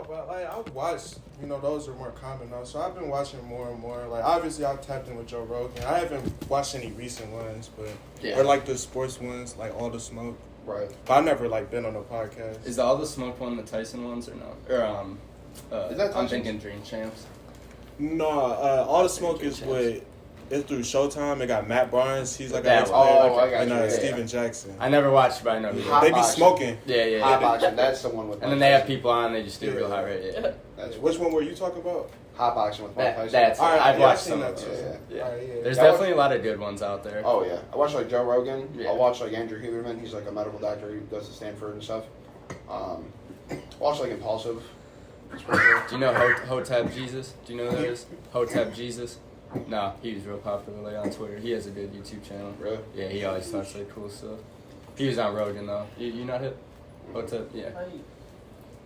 Well, like, I've watched, those are more common now. So I've been watching more and more. Like, obviously, I've tapped in with Joe Rogan. I haven't watched any recent ones, but or like the sports ones, like All the Smoke. Right. But I've never like been on a podcast. Is the All the Smoke one the Tyson ones or no? Or is that I'm thinking Dream Champs. No, All the Smoke is with. It's through Showtime. It got Matt Barnes. He's like that an I got and you. Steven Jackson. I never watched, but I know. They be smoking. Yeah. Hot boxing. That's the one with. And then they have people on. They just do real high rate. Yeah. That's Which one were you talking about? hot boxing with Mike Tyson. That's All right, I've watched seen some that of too. those. Yeah. All right, yeah. There's definitely a lot of good ones out there. Oh yeah, I watch like Joe Rogan. Yeah. I watch like Andrew Huberman. He's like a medical doctor. He goes to Stanford and stuff. Watch like Impulsive. It's pretty cool. Do you know Hotep Jesus? Do you know who that is? Hotep Jesus? No, he was real popular like on Twitter. He has a good YouTube channel. Really? Yeah, he always talks like cool stuff. He was on Rogan though. You not hip? Hotep? Yeah.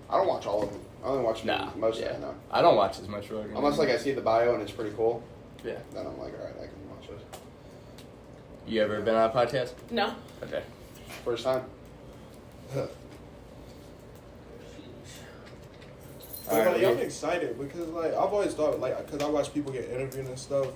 I don't watch all of them. I only watch most of them. No. I don't watch as much Rogan. Unless like I see the bio and it's pretty cool. Yeah. Then I'm like, all right, I can watch this. You ever been on a podcast? No. Okay. First time. I'm excited because like I've always thought because I watch people get interviewed and stuff,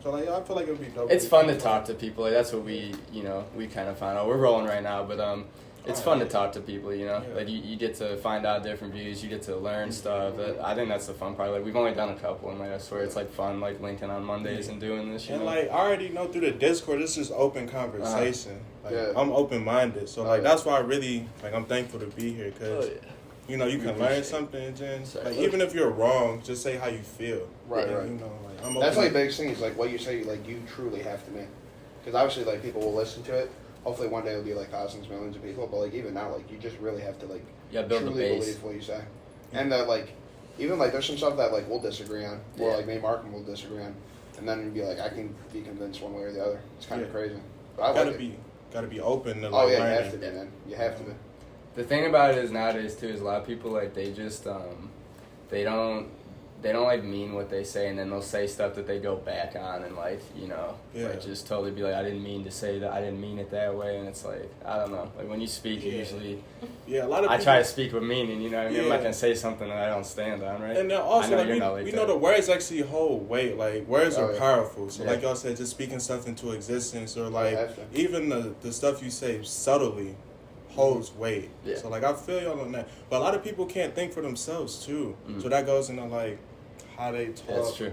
so like I feel like it'd be dope. It's fun to talk to people. Like that's what we kind of found out. We're rolling right now, but it's fun to talk to people. Like you get to find out different views. You get to learn stuff. I think that's the fun part. Like we've only done a couple, and like I swear it's like fun like linking on Mondays and doing this. And like I already know through the Discord, it's just open conversation. I'm open minded, so that's why I really I'm thankful to be here because. You can learn something, and then, even if you're wrong, just say how you feel. Right. I'm that's like the biggest thing is like what you say, like you truly have to make. Because obviously, like people will listen to it. Hopefully, one day it'll be like thousands, millions of people. But like even now, like you just really have to like build truly the base. believe what you say. And that like even like there's some stuff that like we'll disagree on, or like me and Mark will disagree on, and then you'd be like I can be convinced one way or the other. It's kind of crazy. But I gotta be open to learning. You have to be, man. You have to be. The thing about it is nowadays too is a lot of people like they just they don't like mean what they say, and then they'll say stuff that they go back on and like just totally be like I didn't mean to say that, I didn't mean it that way, and it's like I don't know, like when you speak you usually a lot of I try to speak with meaning, you know what I mean? I'm not gonna say something that I don't stand on, right? And then also we know the words actually hold weight, like words are powerful, so like y'all said, just speaking stuff into existence or like even the stuff you say subtly holds weight. So like I feel y'all on that, but a lot of people can't think for themselves too. So that goes into like how they talk. That's true.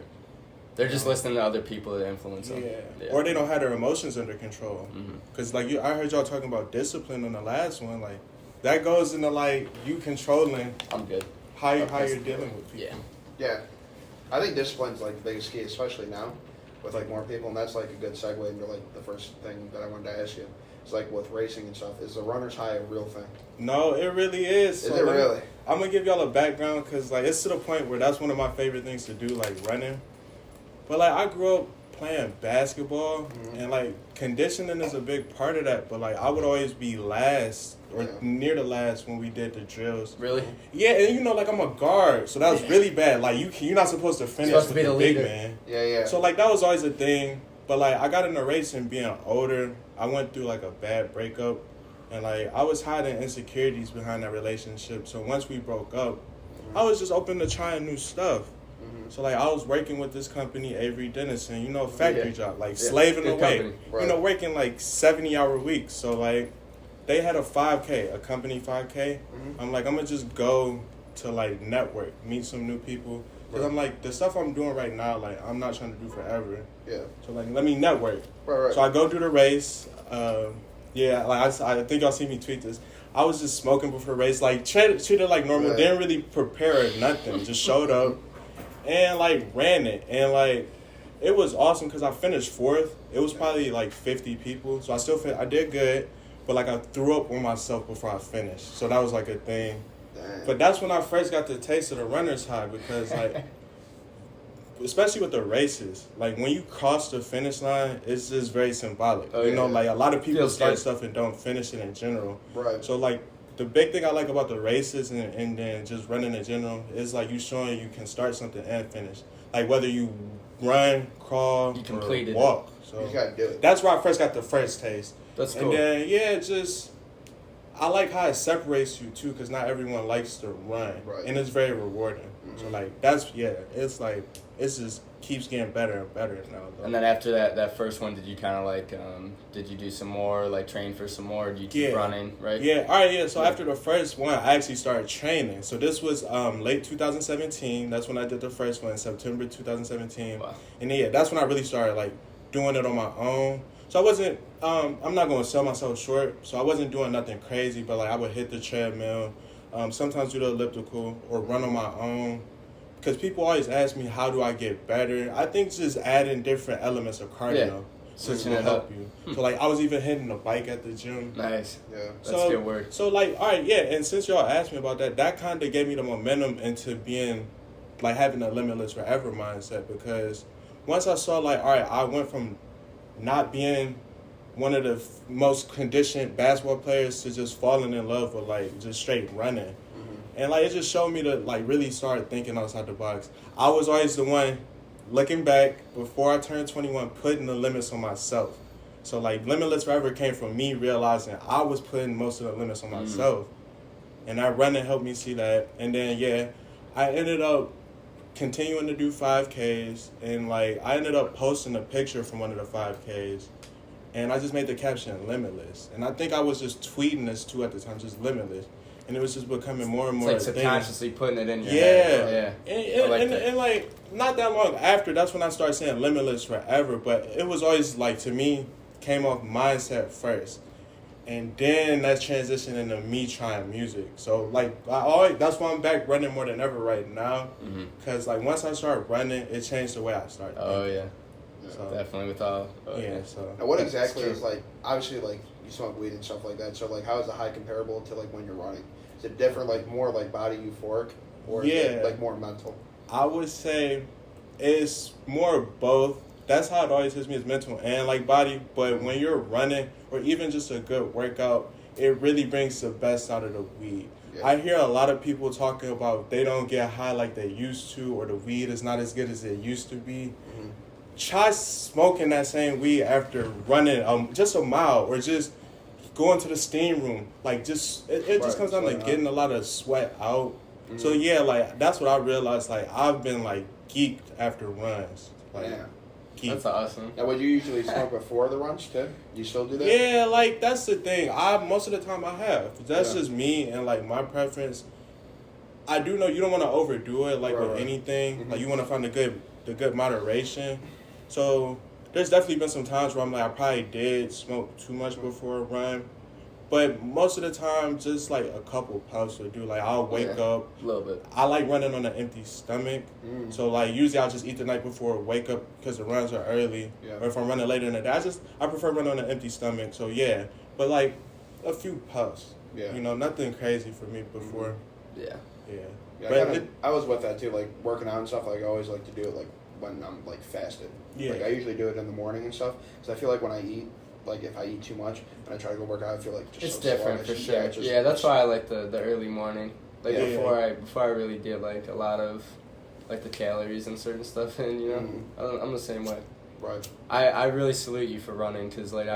They're just listening to other people that influence them. Or they don't have their emotions under control. Because like I heard y'all talking about discipline on the last one. Like that goes into like you controlling. I'm good. How you're dealing with people. Yeah. I think discipline's like the biggest key, especially now with like more people, and that's like a good segue into like the first thing that I wanted to ask you. It's like with racing and stuff. Is the runner's high a real thing? No, it really is. Is it really? I'm going to give y'all a background because like it's to the point where that's one of my favorite things to do, like running. But like I grew up playing basketball and like conditioning is a big part of that. But like I would always be last or near the last when we did the drills. Really? Yeah, and like I'm a guard, so that was really bad. Like you're not supposed to finish with the big man. Yeah. So like that was always a thing. But like I got into racing being older. I went through like a bad breakup, and like I was hiding insecurities behind that relationship. So once we broke up, I was just open to trying new stuff. So like I was working with this company, Avery Dennison, factory job, like slaving away, working like 70-hour weeks. So like they had a 5K, a company 5K. I'm like I'm gonna just go to like network, meet some new people. Because I'm like, the stuff I'm doing right now, like, I'm not trying to do forever. Yeah. So, like, let me network. Right. So, I go do the race. I think y'all see me tweet this. I was just smoking before the race. Like, treated like normal. Didn't really prepare nothing. Just showed up and, like, ran it. And, like, it was awesome because I finished fourth. It was probably, like, 50 people. So, I did good. But, like, I threw up on myself before I finished. So, that was, like, a thing. But that's when I first got the taste of the runner's high because, like, especially with the races, like, when you cross the finish line, it's just very symbolic. Like, a lot of people start stuff and don't finish it in general. Right. So, like, the big thing I like about the races and then just running in general is, like, you showing you can start something and finish. Like, whether you run, crawl, or walk. So you got to do it. That's where I first got the first taste. That's cool. And then, I like how it separates you too, because not everyone likes to run, Right. and it's very rewarding. So like it's like it's just keeps getting better and better now. Though. And then after that first one, did you kind of like, did you do some more, like train for some more? Or did you keep running, right? Yeah, all right, yeah. So after the first one, I actually started training. So this was late 2017. That's when I did the first one, September 2017. Wow. And yeah, that's when I really started like doing it on my own. So I wasn't, I'm not going to sell myself short. So I wasn't doing nothing crazy, but like I would hit the treadmill, sometimes do the elliptical or run on my own. Because people always ask me, how do I get better? I think just adding different elements of cardio. Switching will it help up. you. So like I was even hitting the bike at the gym. Nice. Yeah. That's good work. So like, all right, yeah. And since y'all asked me about that, that kind of gave me the momentum into being, like having a limitless forever mindset. Because once I saw like, all right, I went from not being one of the most conditioned basketball players to just falling in love with like just straight running. And like it just showed me to like really start thinking outside the box. I was always the one looking back before I turned 21, putting the limits on myself. So like Limitless Forever came from me realizing I was putting most of the limits on myself. And that running helped me see that. And then I ended up continuing to do 5Ks, and like I ended up posting a picture from one of the 5Ks. And I just made the caption Limitless. And I think I was just tweeting this too at the time, just Limitless. And it was just becoming more and more. It's like subconsciously putting it in your head. Yeah. And like not that long after, that's when I started saying Limitless Forever. But it was always like, to me, came off mindset first. And then that transitioned into me trying music. So like that's why I'm back running more than ever right now. Because like once I started running, it changed the way I started. Oh yeah. So, definitely with all. So now what exactly is like, obviously like you smoke weed and stuff like that, so like how is the high comparable to like when you're running? Is it different, like more like body euphoric, or is it like more mental? I would say it's more both. That's how it always hits me, is mental and like body. But when you're running or even just a good workout, it really brings the best out of the weed. Yeah. I hear a lot of people talking about they don't get high like they used to, or the weed is not as good as it used to be. Try smoking that same weed after running just a mile, or just going to the steam room. Like just it just comes down to getting a lot of sweat out. So yeah, like that's what I realized. Like I've been like geeked after runs. Like, geeked. That's awesome. Now, would you usually smoke before the runs too? You still do that? Yeah, like that's the thing. Most of the time I have. That's just me and like my preference. I do know you don't want to overdo it, like with anything. Like you want to find the good moderation. So there's definitely been some times where I'm like, I probably did smoke too much before a run. But most of the time, just like a couple puffs would do. Like I'll wake up. A little bit. I like running on an empty stomach. So like usually I'll just eat the night before, wake up because the runs are early. Or if I'm running later in the day, I prefer running on an empty stomach. So yeah, but like a few puffs. You know, nothing crazy for me before. Yeah. But I was with that too, like working out and stuff. Like I always like to do it like when I'm like fasted. Like I usually do it in the morning and stuff, because I feel like when I eat, like if I eat too much and I try to go work out, I feel like just it's so different sluggish. for sure. Yeah, that's why I like the early morning. Like before I really get like a lot of like the calories and certain stuff in, you know. I'm the same way. Right. I really salute you for running, because like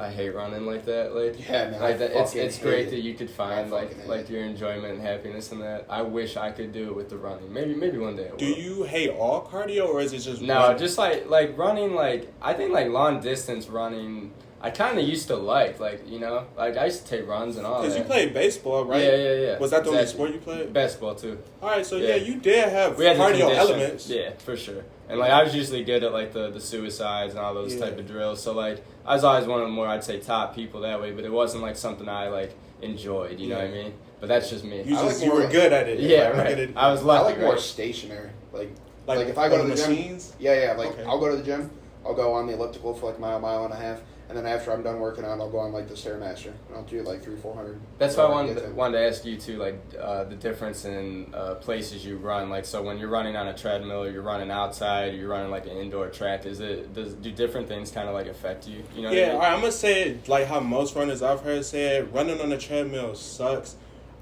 I hate running like that. Like man, like that, it's great that you could find like your enjoyment and happiness in that. I wish I could do it with the running. Maybe one day I will. Do you hate all cardio, or is it just no? Running? Just like running. Like I think like long distance running, I kind of used to like you know, like I used to take runs and all that. Because you played baseball, right? Yeah. Was that the only sport you played? Basketball too. All right, so you did have we had cardio elements. Yeah, for sure. And like I was usually good at like the suicides and all those type of drills. So like I was always one of the more, I'd say, top people that way. But it wasn't like something I like enjoyed. You know what I mean? But that's just me. You were good at it. Yeah, right. I was lucky. I like more stationary. Like if I go to the machines? Gym. Yeah. Like I'll go to the gym. I'll go on the elliptical for like mile and a half. And then after I'm done working out, I'll go on like the Stairmaster, and I'll do like 300-400. That's why I wanted to ask you too, like the difference in places you run. Like, so when you're running on a treadmill, or you're running outside, or you're running like an indoor track, do different things kind of like affect you? You know? Yeah, all right, I'm gonna say it like how most runners I've heard say it. Running on a treadmill sucks.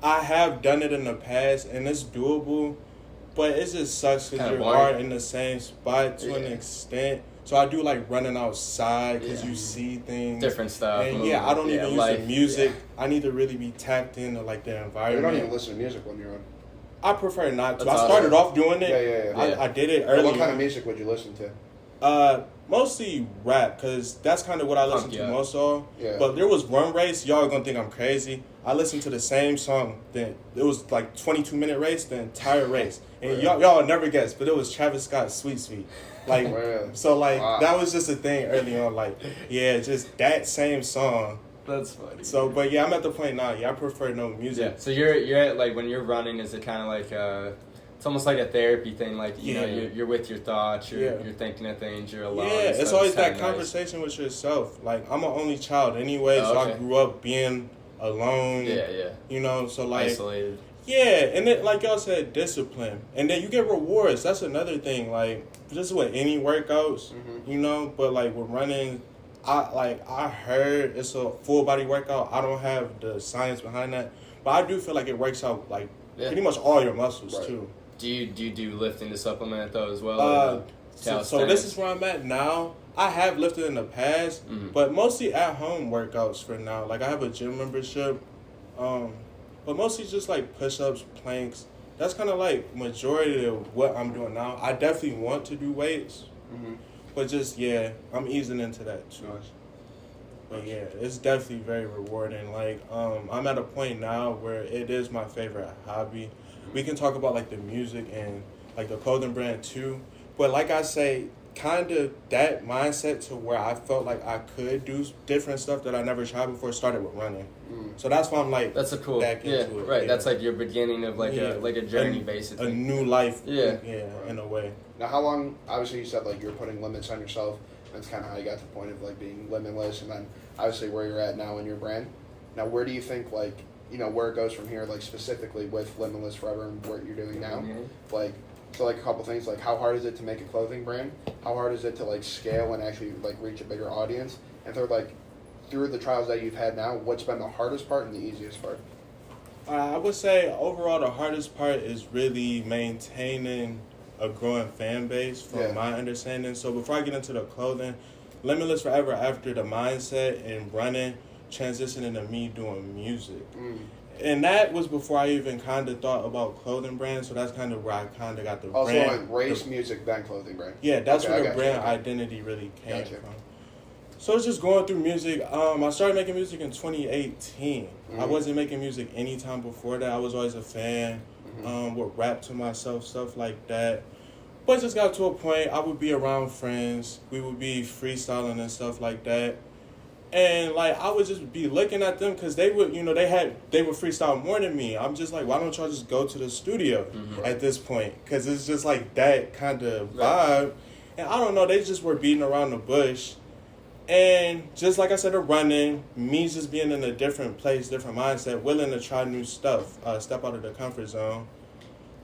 I have done it in the past, and it's doable, but it just sucks because you are in the same spot to an extent. So I do like running outside because you see things. Different stuff. And I don't even use life, the music. I need to really be tapped into like the You environment. don't even listen to music when you're on. I prefer not to. That's I started awesome. off doing it. Yeah. I did it early. What kind of music would you listen to? Mostly rap, because that's kind of what I listen to most of. Yeah. But there was one race, y'all are going to think I'm crazy. I listened to the same song. Then it was like 22-minute race, the entire race. And y'all would never guess, but it was Travis Scott's Sweet Sweet. Like, so like, that was just a thing early on. Like, yeah, just that same song. That's funny. So, but yeah, I'm at the point now. Yeah, I prefer no music. Yeah. So you're at, like, when you're running, is it kind of like it's almost like a therapy thing, like you know you're with your thoughts, you're thinking of things, you're alone. Yeah, it's always that conversation with yourself. Like, I'm an only child anyway, so I grew up being alone. Yeah. You know, so like isolated. Yeah, and then like y'all said, discipline, and then you get rewards. That's another thing. Like, this is with any workouts, you know. But like with running, I heard it's a full body workout. I don't have the science behind that, but I do feel like it works out like pretty much all your muscles too. Do you do lifting to supplement though as well? So this is where I'm at now. I have lifted in the past, but mostly at home workouts for now. Like, I have a gym membership, but mostly just like push-ups, planks. That's kind of like majority of what I'm doing now. I definitely want to do weights, but just I'm easing into that too. Nice. But yeah, it's definitely very rewarding. Like, I'm at a point now where it is my favorite hobby. We can talk about like the music and like the clothing brand too. But like I say, kind of that mindset to where I felt like I could do different stuff that I never tried before started with running. So that's why I'm like, that's a cool back into it. Right. That's like your beginning of like a journey basically. A new life. Yeah, in a way. Now, how long? Obviously, you said like you're putting limits on yourself. That's kind of how you got to the point of like being limitless, and then obviously where you're at now in your brand. Now, where do you think like where it goes from here, like specifically with Limitless Forever and what you're doing now? Like, so like a couple things, like how hard is it to make a clothing brand? How hard is it to like scale and actually like reach a bigger audience? And third, like through the trials that you've had now, what's been the hardest part and the easiest part? I would say overall the hardest part is really maintaining a growing fan base from my understanding. So before I get into the clothing, Limitless Forever, after the mindset and running, transitioning to me doing music. And that was before I even kind of thought about clothing brands, so that's kind of where I kind of got the brand. Also, like race, music, then clothing brand. Yeah, that's where the brand identity really came from. So it's just going through music. I started making music in 2018. I wasn't making music anytime before that. I was always a fan, would rap to myself, stuff like that. But it just got to a point, I would be around friends. We would be freestyling and stuff like that. And like I would just be looking at them because they would, they would freestyle more than me. I'm just like, why don't y'all just go to the studio at this point? Because it's just like that kind of vibe. And I don't know, they just were beating around the bush. And just like I said, running, me just being in a different place, different mindset, willing to try new stuff, step out of the comfort zone,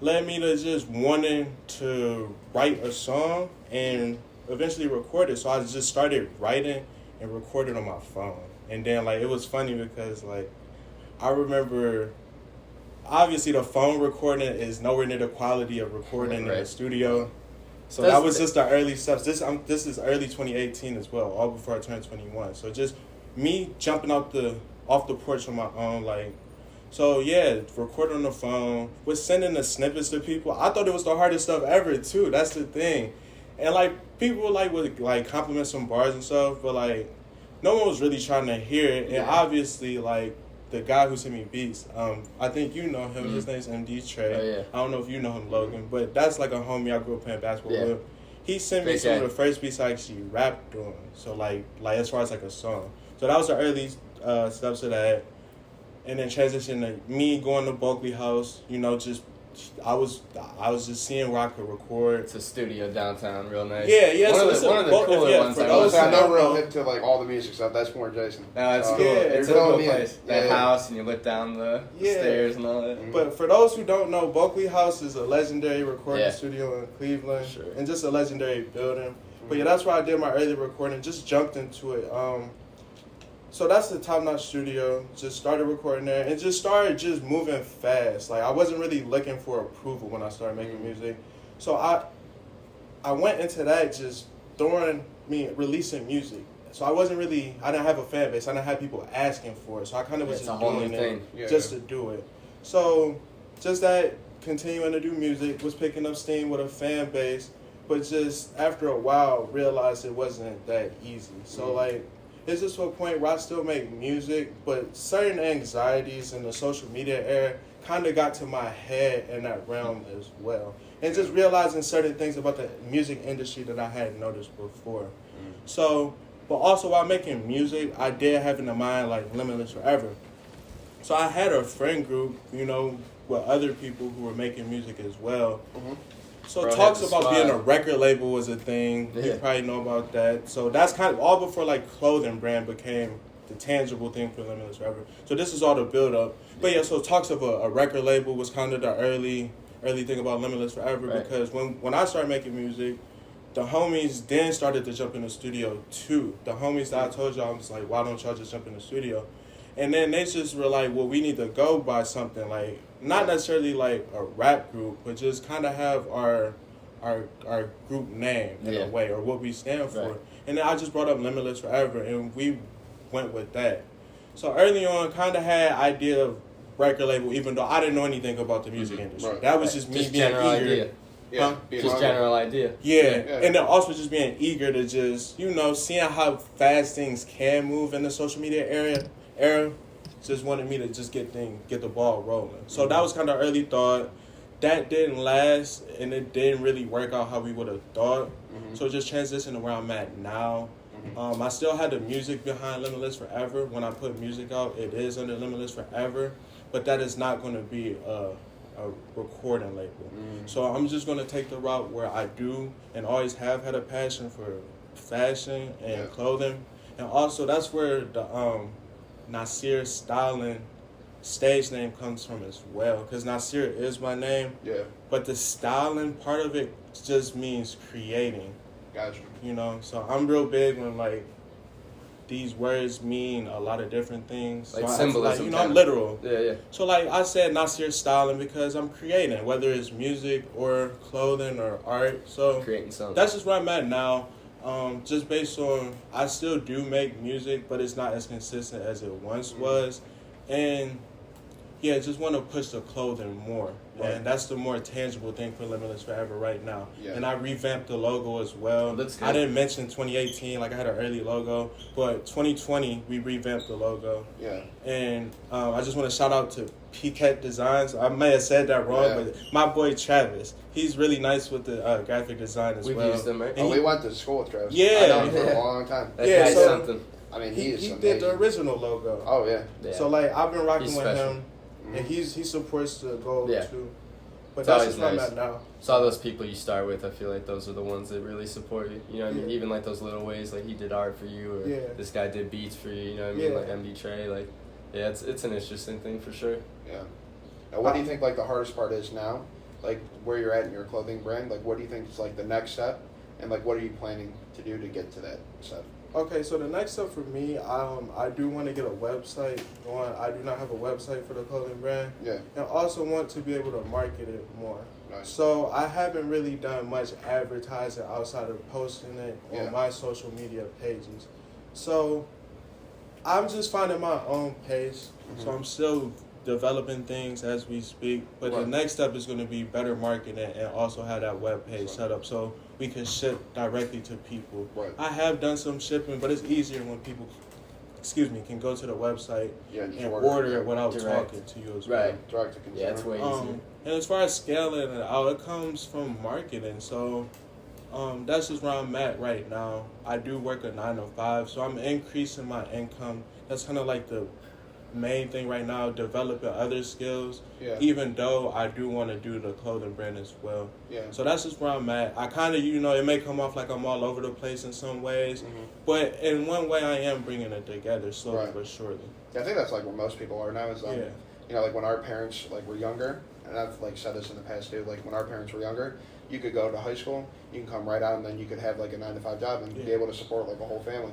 led me to just wanting to write a song and eventually record it. So I just started writing and recorded on my phone. And then like it was funny because like I remember obviously the phone recording is nowhere near the quality of recording in the studio. So that was just the early steps. This is early 2018 as well, all before I turned 21. So just me jumping off the porch on my own, like, so yeah, recording on the phone, was sending the snippets to people. I thought it was the hardest stuff ever too. That's the thing. And like people like would like compliment some bars and stuff, but like no one was really trying to hear it. And obviously like the guy who sent me beats, I think you know him. His name's MD Trey. Oh, yeah. I don't know if you know him, Logan, but that's like a homie I grew up playing basketball with. He sent me some of the first beats I actually rapped on. So like as far as like a song. So that was the early steps of that. And then transition to me going to Bulkley House, just I was just seeing where I could record. It's a studio downtown, real nice. Yeah. One of the cooler ones. For those I'm not real hip to like all the music stuff. That's more Jason. No, it's cool. It's a cool place. That house, and you look down the stairs and all that. But for those who don't know, Bulkley House is a legendary recording studio in Cleveland, and just a legendary building. But yeah, that's where I did my early recording. Just jumped into it. So that's the Top Notch Studio. Just started recording there and just started just moving fast. Like I wasn't really looking for approval when I started making music. So I went into that just releasing music. So I didn't have a fan base. I didn't have people asking for it. So I kind of was just doing it just to do it. So just that, continuing to do music, was picking up steam with a fan base, but just after a while realized it wasn't that easy. So like, it's just to a point where I still make music, but certain anxieties in the social media era kind of got to my head in that realm as well. And just realizing certain things about the music industry that I hadn't noticed before. So, but also while making music, I did have in the mind like Limitless Forever. So I had a friend group, you know, with other people who were making music as well. So talks about being a record label was a thing. You probably know about that. So that's kind of all before like clothing brand became the tangible thing for Limitless Forever. So this is all the build up. But yeah, so talks of a record label was kind of the early thing about Limitless Forever, because when I started making music, the homies then started to jump in the studio too. The homies that I told y'all, I was like, why don't y'all just jump in the studio? And then they just were like, well, we need to go by something like, not necessarily like a rap group, but just kind of have our group name in a way, or what we stand for. And then I just brought up Limitless Forever, and we went with that. So early on, kind of had idea of record label, even though I didn't know anything about the music industry. That was just me being eager. Just general idea. And then also just being eager to just, you know, seeing how fast things can move in the social media era, just wanted me to just get the ball rolling. So that was kind of early thought. That didn't last, and it didn't really work out how we would have thought. So just transitioning to where I'm at now. I still had the music behind Limitless Forever. When I put music out, it is under Limitless Forever, but that is not going to be a recording label. So I'm just going to take the route where I do and always have had a passion for fashion and clothing. And also that's where the Nasir Stylin stage name comes from as well, because Nasir is my name. But the styling part of it just means creating. Gotcha. You know, so I'm real big when like these words mean a lot of different things. Like so symbolism. You know, I'm literal. Yeah. So like I said, Nasir Stylin because I'm creating, whether it's music or clothing or art. So creating something. That's just where I'm at now. Just based on, I still do make music, but it's not as consistent as it once was. And yeah, just want to push the clothing more. And that's the more tangible thing for Limitless Forever right now. And I revamped the logo as well. That's good. I didn't mention 2018, like I had an early logo, but 2020 we revamped the logo. And I just want to shout out to Piquet Designs. I may have said that wrong, but my boy Travis, he's really nice with the graphic design as well. We've used them, right? We went to school with Travis. Yeah. I know him for a long time. That guy's something. I mean, he did the original logo. Oh, yeah. So, like, I've been rocking He's with special. him, and he supports the goal, too. But It's that's always just where I'm nice. at now. So all those people you start with, I feel like those are the ones that really support you. You know what I mean? Even like those little ways, like he did art for you, or this guy did beats for you. You know what I mean? Like MD Trey, like it's an interesting thing for sure. Now, what do you think like the hardest part is now? Like where you're at in your clothing brand. Like what do you think is like the next step, and like what are you planning to do to get to that step? Okay, so the next step for me, I do want to get a website going. I do not have a website for the clothing brand. And also want to be able to market it more. So I haven't really done much advertising outside of posting it on my social media pages. So I'm just finding my own pace. So I'm still developing things as we speak. But the next step is going to be better marketing and also have that web page set up so we can ship directly to people. I have done some shipping, but it's easier when people, can go to the website and order it without talking to you as well. Direct to consumer. It's way easier. And as far as scaling it out, it comes from marketing. So that's just where I'm at right now. I do work a 9 to 5, so I'm increasing my income. That's kind of like the main thing right now, developing other skills, even though I do want to do the clothing brand as well. So that's just where I'm at. I kind of, it may come off like I'm all over the place in some ways, but in one way I am bringing it together slowly but surely. I think that's like where most people are now is, like when our parents like were younger, and I've like said this in the past too, like when our parents were younger, you could go to high school, you can come right out, and then you could have like a 9 to 5 job and be able to support like a whole family,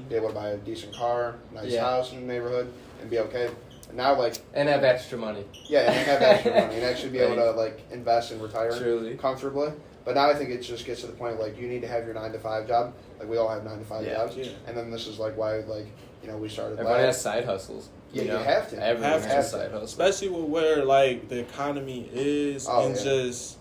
be able to buy a decent car, nice house in the neighborhood, and be okay. Now, like, and have extra money. yeah, and have extra money and actually be able to like invest and retire Truly. comfortably. But now I think it just gets to the point like you need to have your 9-to-5 job. Like we all have 9-to-5 jobs, and then this is like why we started. Everyone has side hustles. Yeah, you have to. Everyone has a side hustle, especially with where like the economy is just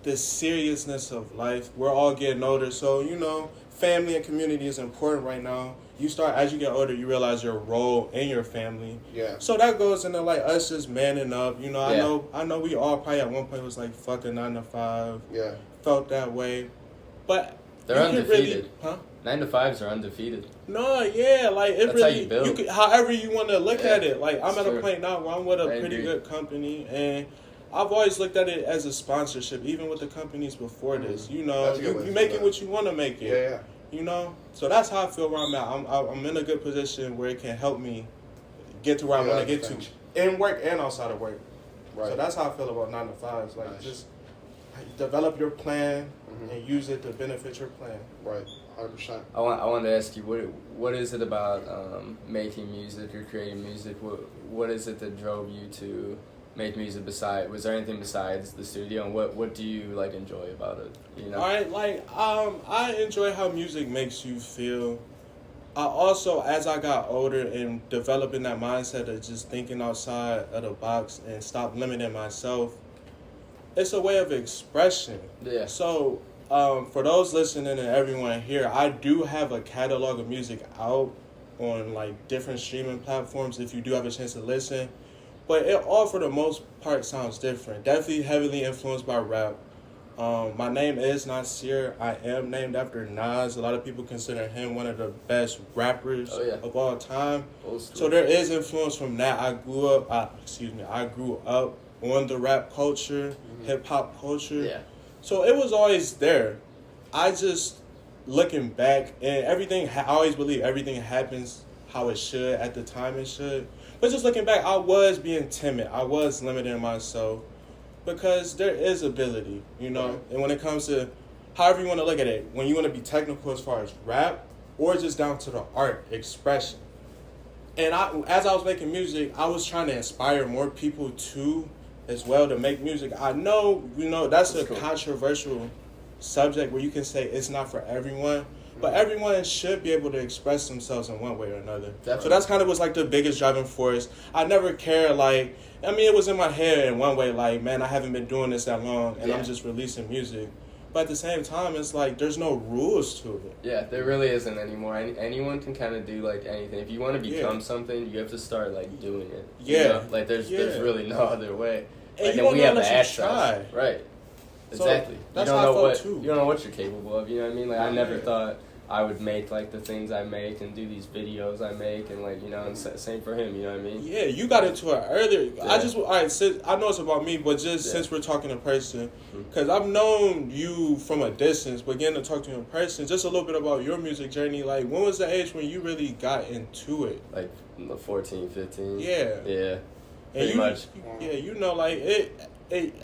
the seriousness of life. We're all getting older, so family and community is important right now. You start as you get older, you realize your role in your family. Yeah. So that goes into like us just manning up. I know we all probably at one point was like fuck a 9-to-5. Yeah. Felt that way, but they're undefeated. Huh? 9-to-5s are undefeated. No, yeah, like it That's really. How you build. You could, however you want to look at it. Like I'm at a point now where I'm with a pretty agree. good company, and I've always looked at it as a sponsorship, even with the companies before this. You make it what you want to make it. Yeah. So that's how I feel where I'm at. I'm in a good position where it can help me get to where I want to get to in work and outside of work. Right. So that's how I feel about 9-to-5s. Like just develop your plan and use it to benefit your plan. Right. 100%. I wanted to ask you what is it about making music or creating music? What is it that drove you to make music? Was there anything besides the studio, and what do you like enjoy about it? I enjoy how music makes you feel. I also, as I got older and developing that mindset of just thinking outside of the box and stop limiting myself, it's a way of expression. Yeah. So, for those listening and everyone here, I do have a catalog of music out on like different streaming platforms if you do have a chance to listen. But it all, for the most part, sounds different. Definitely heavily influenced by rap. My name is Nasir. I am named after Nas. A lot of people consider him one of the best rappers of all time. So there is influence from that. I grew up on the rap culture, hip hop culture. Yeah. So it was always there. I just, looking back, and everything, I always believe everything happens how it should at the time it should. But just looking back, I was being timid. I was limiting myself because there is ability, And when it comes to however you want to look at it, when you want to be technical as far as rap or just down to the art expression. And as I was making music, I was trying to inspire more people too, as well, to make music. I know, that's a controversial subject where you can say it's not for everyone. But everyone should be able to express themselves in one way or another. Definitely. So that's kind of was like the biggest driving force. I never cared, it was in my head in one way, man, I haven't been doing this that long and I'm just releasing music. But at the same time, it's like there's no rules to it. Yeah, there really isn't anymore. Anyone can kind of do anything. If you want to become something, you have to start doing it. Yeah. There's really no other way. And we have the access. Right. So exactly. That's how I felt too. You don't know what you're capable of. You know what I mean? I never thought I would make the things I make and do these videos I make and and same for him. You know what I mean? Yeah, you got into it earlier. Yeah. Since I know it's about me, but just since we're talking in person, because I've known you from a distance, but getting to talk to you in person, just a little bit about your music journey. When was the age when you really got into it? 14, 15. Yeah. Yeah. And pretty much. Yeah,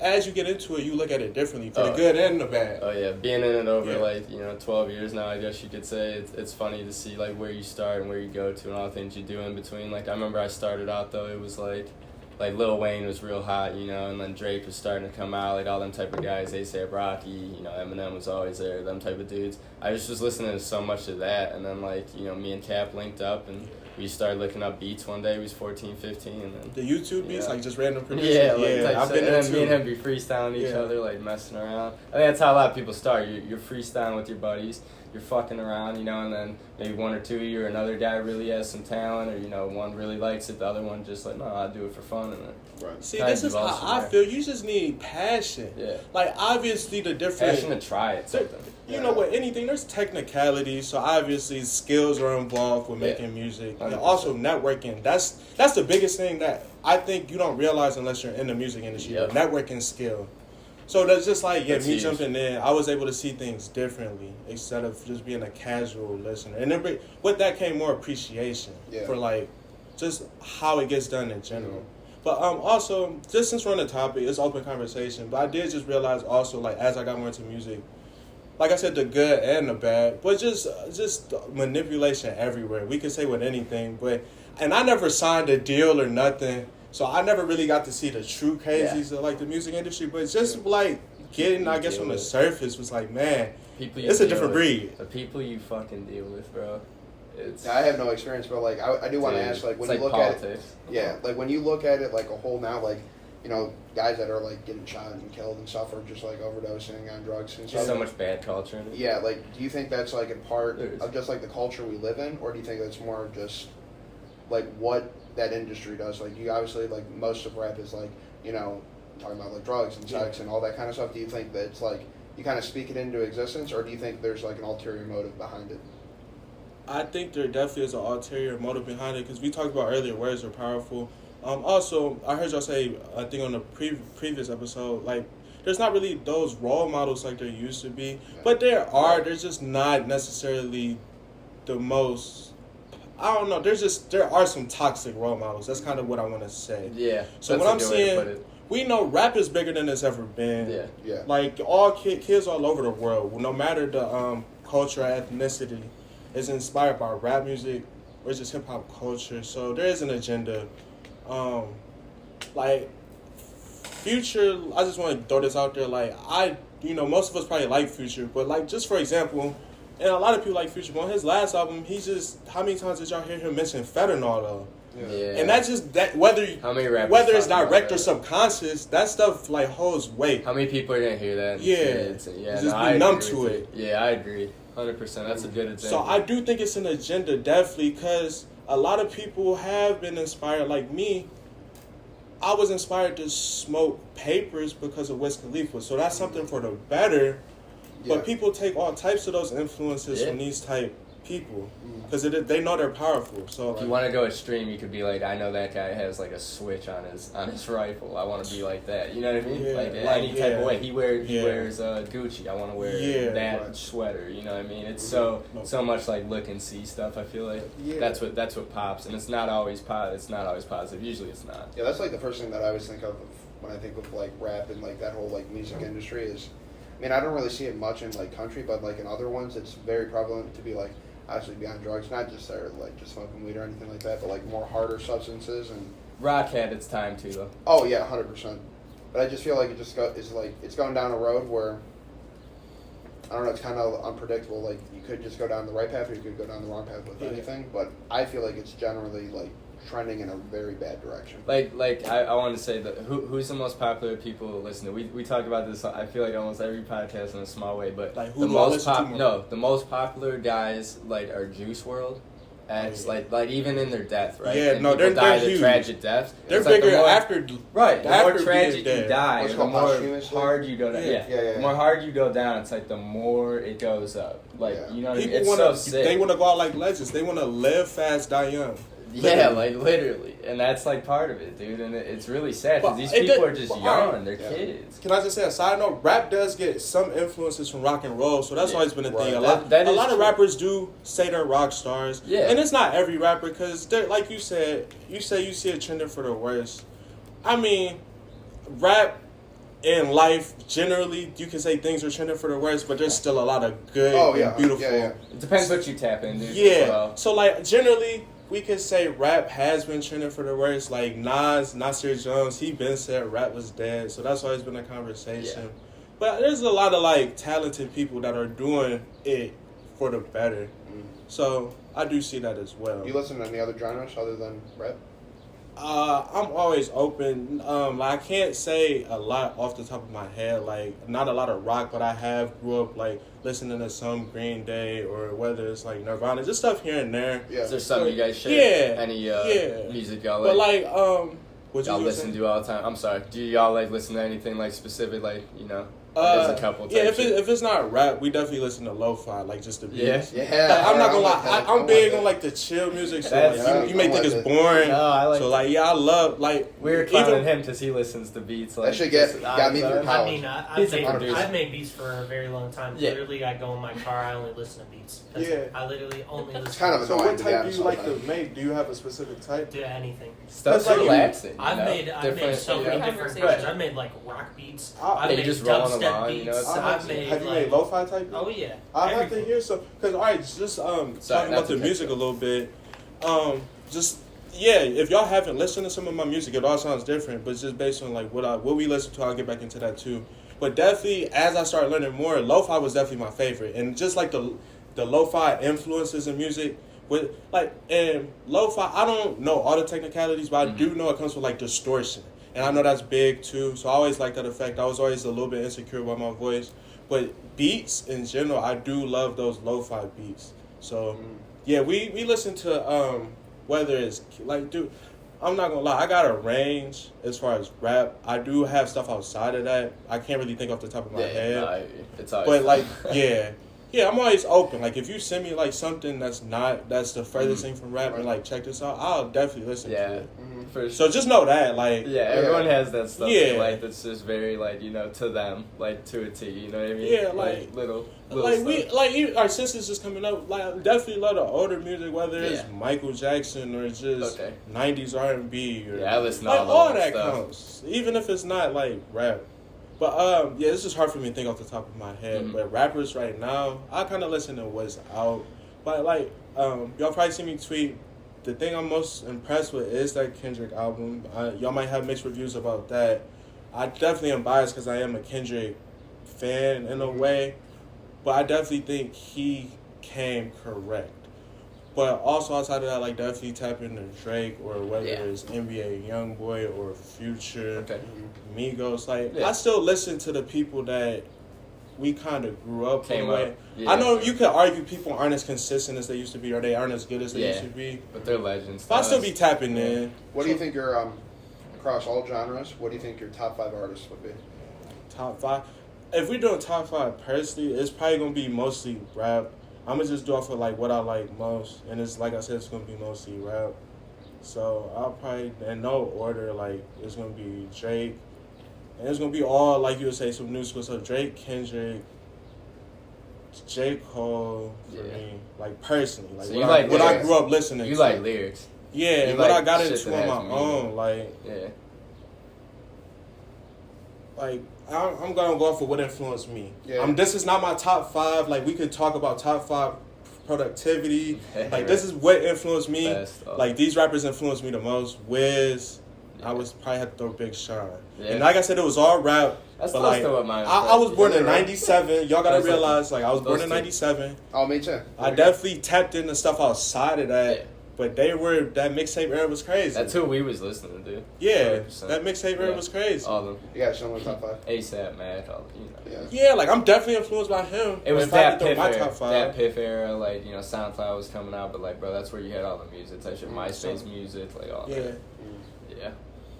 as you get into it, you look at it differently, for the good and the bad. Oh, yeah. Being in it over, 12 years now, I guess you could say, it's funny to see, where you start and where you go to and all the things you do in between. I remember I started out, though, it was, Lil Wayne was real hot, and then Drake was starting to come out, all them type of guys, A$AP Rocky, Eminem was always there, them type of dudes. I just was listening to so much of that, and then, me and Cap linked up, and we started looking up beats one day. We was 14, 15, and then the YouTube beats, just random producers. Yeah, I've been there too. Me and him be freestyling each other, messing around. I think that's how a lot of people start. You're freestyling with your buddies. You're fucking around, and then maybe one or two of you or another guy really has some talent, or one really likes it, the other one just no, I do it for fun, and then. Right. See, this is how I feel. You just need passion. Yeah. Obviously, the different passion to try it. Something. You know what? Anything, there's technicalities, so obviously skills are involved with making music, 100%. And also networking. That's the biggest thing that I think you don't realize unless you're in the music industry. Yep. Networking skill. So that's just that's me huge. Jumping in. I was able to see things differently instead of just being a casual listener. And then with that came more appreciation for just how it gets done in general. Mm-hmm. But also, just since we're on the topic, it's open conversation. But I did just realize also, as I got more into music, like I said, the good and the bad, but just manipulation everywhere. We could say with anything, but and I never signed a deal or nothing, so I never really got to see the true crazies of like the music industry. But just like getting, I guess, on the surface was like, man, it's a different breed. The people you fucking deal with, bro. I have no experience, but like I do want to ask, like when you look politics. at it, like when you look at it like a whole now, like guys that are like getting shot and killed and stuff are just like overdosing on drugs and stuff. So much bad culture in it. Yeah, like do you think that's like in part of just like the culture we live in, or do you think that's more of just like what that industry does? Like you obviously like most of rap is like talking about like drugs and sex and all that kind of stuff. Do you think that it's like you kind of speak it into existence, or do you think there's like an ulterior motive behind it? I think there definitely is an ulterior motive behind it because we talked about earlier, words are powerful. Also, I heard y'all say, I think on the previous episode, like, there's not really those role models like there used to be. But there are. There's just not necessarily the most, I don't know, there are some toxic role models. That's kind of what I want to say. Yeah. So what I'm saying, we know rap is bigger than it's ever been. Yeah. Like, all kids all over the world, no matter the culture or ethnicity, is inspired by rap music or just hip hop culture. So there is an agenda. Like Future, I just want to throw this out there. Like most of us probably like Future, but like just for example, and a lot of people like Future. But on his last album, how many times did y'all hear him mention fentanyl though? Yeah. And that's just that whether it's direct or subconscious, that stuff like holds weight. How many people are gonna hear that? Just be numb to it. Yeah, I agree. 100%. That's a good example. So I do think it's an agenda, definitely, because a lot of people have been inspired. Like me, I was inspired to smoke papers because of Wiz Khalifa. So that's something for the better. Yeah. But people take all types of those influences from these type people because they know they're powerful. So if you want to go extreme, you could be like, I know that guy has like a switch on his rifle. I want to be like that. You know what I mean? Like any type of way. He wears Gucci. I want to wear that sweater. You know what I mean? It's so much like look and see stuff. I feel like that's what pops, and it's not always It's not always positive. Usually, it's not. Yeah, that's like the first thing that I always think of when I think of like rap and like that whole like music industry is. I mean, I don't really see it much in like country, but like in other ones, it's very prevalent to be like. Actually be on drugs, not just there like just smoking weed or anything like that, but like more harder substances and. Rock had its time too, though. Oh yeah, 100%. But I just feel like it's going down a road where. I don't know. It's kind of unpredictable. Like you could just go down the right path, or you could go down the wrong path with anything. But I feel like it's generally like trending in a very bad direction. Like I want to say that who's the most popular people to listen to? We talk about this. I feel like almost every podcast in a small way, but like who the most popular guys like are Juice WRLD. X, like even in their death, right? Yeah, and no, they're huge. Tragic deaths. They're bigger after. Right, the after more tragic you die, the more hard you go down. Yeah. The more hard you go down, it's like the more it goes up. Like you know what I mean? It's so sick. They want to go out like legends. They want to live fast, die young. Yeah, like literally, and that's like part of it, dude. And it's really sad because these people are just young; they're kids. Can I just say a side note? Rap does get some influences from rock and roll, so that's always been a thing. A lot of rappers do say they're rock stars, and it's not every rapper because, like you said, you see it trending for the worst. I mean, rap in life generally, you can say things are trending for the worst, but there's still a lot of good and beautiful. It depends what you tap into. Yeah, so like generally. We could say rap has been trending for the worst. Like Nasir Jones, he been said rap was dead. So that's always been a conversation. Yeah. But there's a lot of like talented people that are doing it for the better. So I do see that as well. Do you listen to any other genres other than rap? I'm always open. I can't say a lot off the top of my head. Like not a lot of rock, but I grew up like listening to some Green Day or whether it's like Nirvana, just stuff here and there. Yeah. Is there something you guys share? Yeah. Any music y'all like? But like what y'all listen to all the time? I'm sorry. Do y'all like listen to anything like specific? Like there's a couple. If it's not rap, we definitely listen to lo-fi, like just the beats. Yeah. Like, I'm not gonna lie, I'm big on like the chill music. So like, you may think it's boring. No, I like. So like, I love like. We're clowning him because he listens to beats. Like, that should got me through college. I mean, I've made beats for a very long time. Yeah. Literally, I go in my car, I only listen to beats. I literally only listen. It's kind of so what type do you like to make? Do you have a specific type? Do anything. Stuff's like relaxing. I've made so many different things. I've made like rock beats. I've made dubstep beats. Have you made lo-fi type? Oh yeah. I have to hear some because just talking about the music a little bit. Just yeah, if y'all haven't listened to some of my music, it all sounds different. But just based on like what we listen to, I'll get back into that too. But definitely, as I started learning more, lo-fi was definitely my favorite, and just like the lo-fi influences in music. With like and lo-fi, I don't know all the technicalities, but I do know it comes with like distortion, and I know that's big too. So I always like that effect. I was always a little bit insecure about my voice, but beats in general, I do love those lo-fi beats. So yeah, we listen to whether it's like, dude, I'm not gonna lie, I got a range as far as rap. I do have stuff outside of that. I can't really think off the top of my head. It's always but like yeah, I'm always open. Like, if you send me, like, something that's the furthest thing from rap and, like, check this out, I'll definitely listen to it. For sure. So just know that, like... Yeah, everyone has that stuff in life that's just very, like, you know, to them, like, to a T, you know what I mean? Yeah, like little stuff. Our sisters just coming up, like, I definitely love the older music, whether it's Michael Jackson or just 90s R&B or... Yeah, I listen to like, all that stuff. counts. Even if it's not, like, rap. But, yeah, it's just hard for me to think off the top of my head. But rappers right now, I kind of listen to what's out. But, like, y'all probably see me tweet. The thing I'm most impressed with is that Kendrick album. Y'all might have mixed reviews about that. I definitely am biased because I am a Kendrick fan in a way. But I definitely think he came correct. But also outside of that, like, definitely tap into Drake or whether it's NBA Youngboy or Future, Migos. Like, I still listen to the people that we kind of grew up in a way. I know you could argue people aren't as consistent as they used to be or they aren't as good as they used to be. But they're legends. But I'll still be tapping in. What do you think your, across all genres, what do you think your top 5 artists would be? Top 5? If we're doing top 5 personally, it's probably going to be mostly rap. I'm going to just do off of, like, what I like most. And it's, like I said, it's going to be mostly rap. So I'll probably, in no order, like, it's going to be Drake. And it's going to be all, like you would say, some new school. So Drake, Kendrick, J. Cole, for me. Like, personally. Like, so what I grew up listening to. You like lyrics. Yeah, you and like what I got shit into on my own. Like, like, I'm going to go off of what influenced me. Yeah. This is not my top 5. Like, we could talk about top 5 productivity. Like, this is what influenced me. Like, these rappers influenced me the most. Wiz. I was probably had to throw Big Sean. And like I said, it was all rap. That's but close like, to what mine I was born in 97. Y'all got to realize, like, I was born in 97. Oh, me too. I definitely tapped into stuff outside of that. Yeah. But that mixtape era was crazy. That's who we was listening to. Yeah, 100%. That mixtape era was crazy. All of them. You got someone top 5? ASAP, Mac, all you know. Yeah, like, I'm definitely influenced by him. It was that Piff era. That Piff era, like, you know, SoundCloud was coming out, but, like, bro, that's where you had all the music. That's your MySpace music, like, all that. Yeah.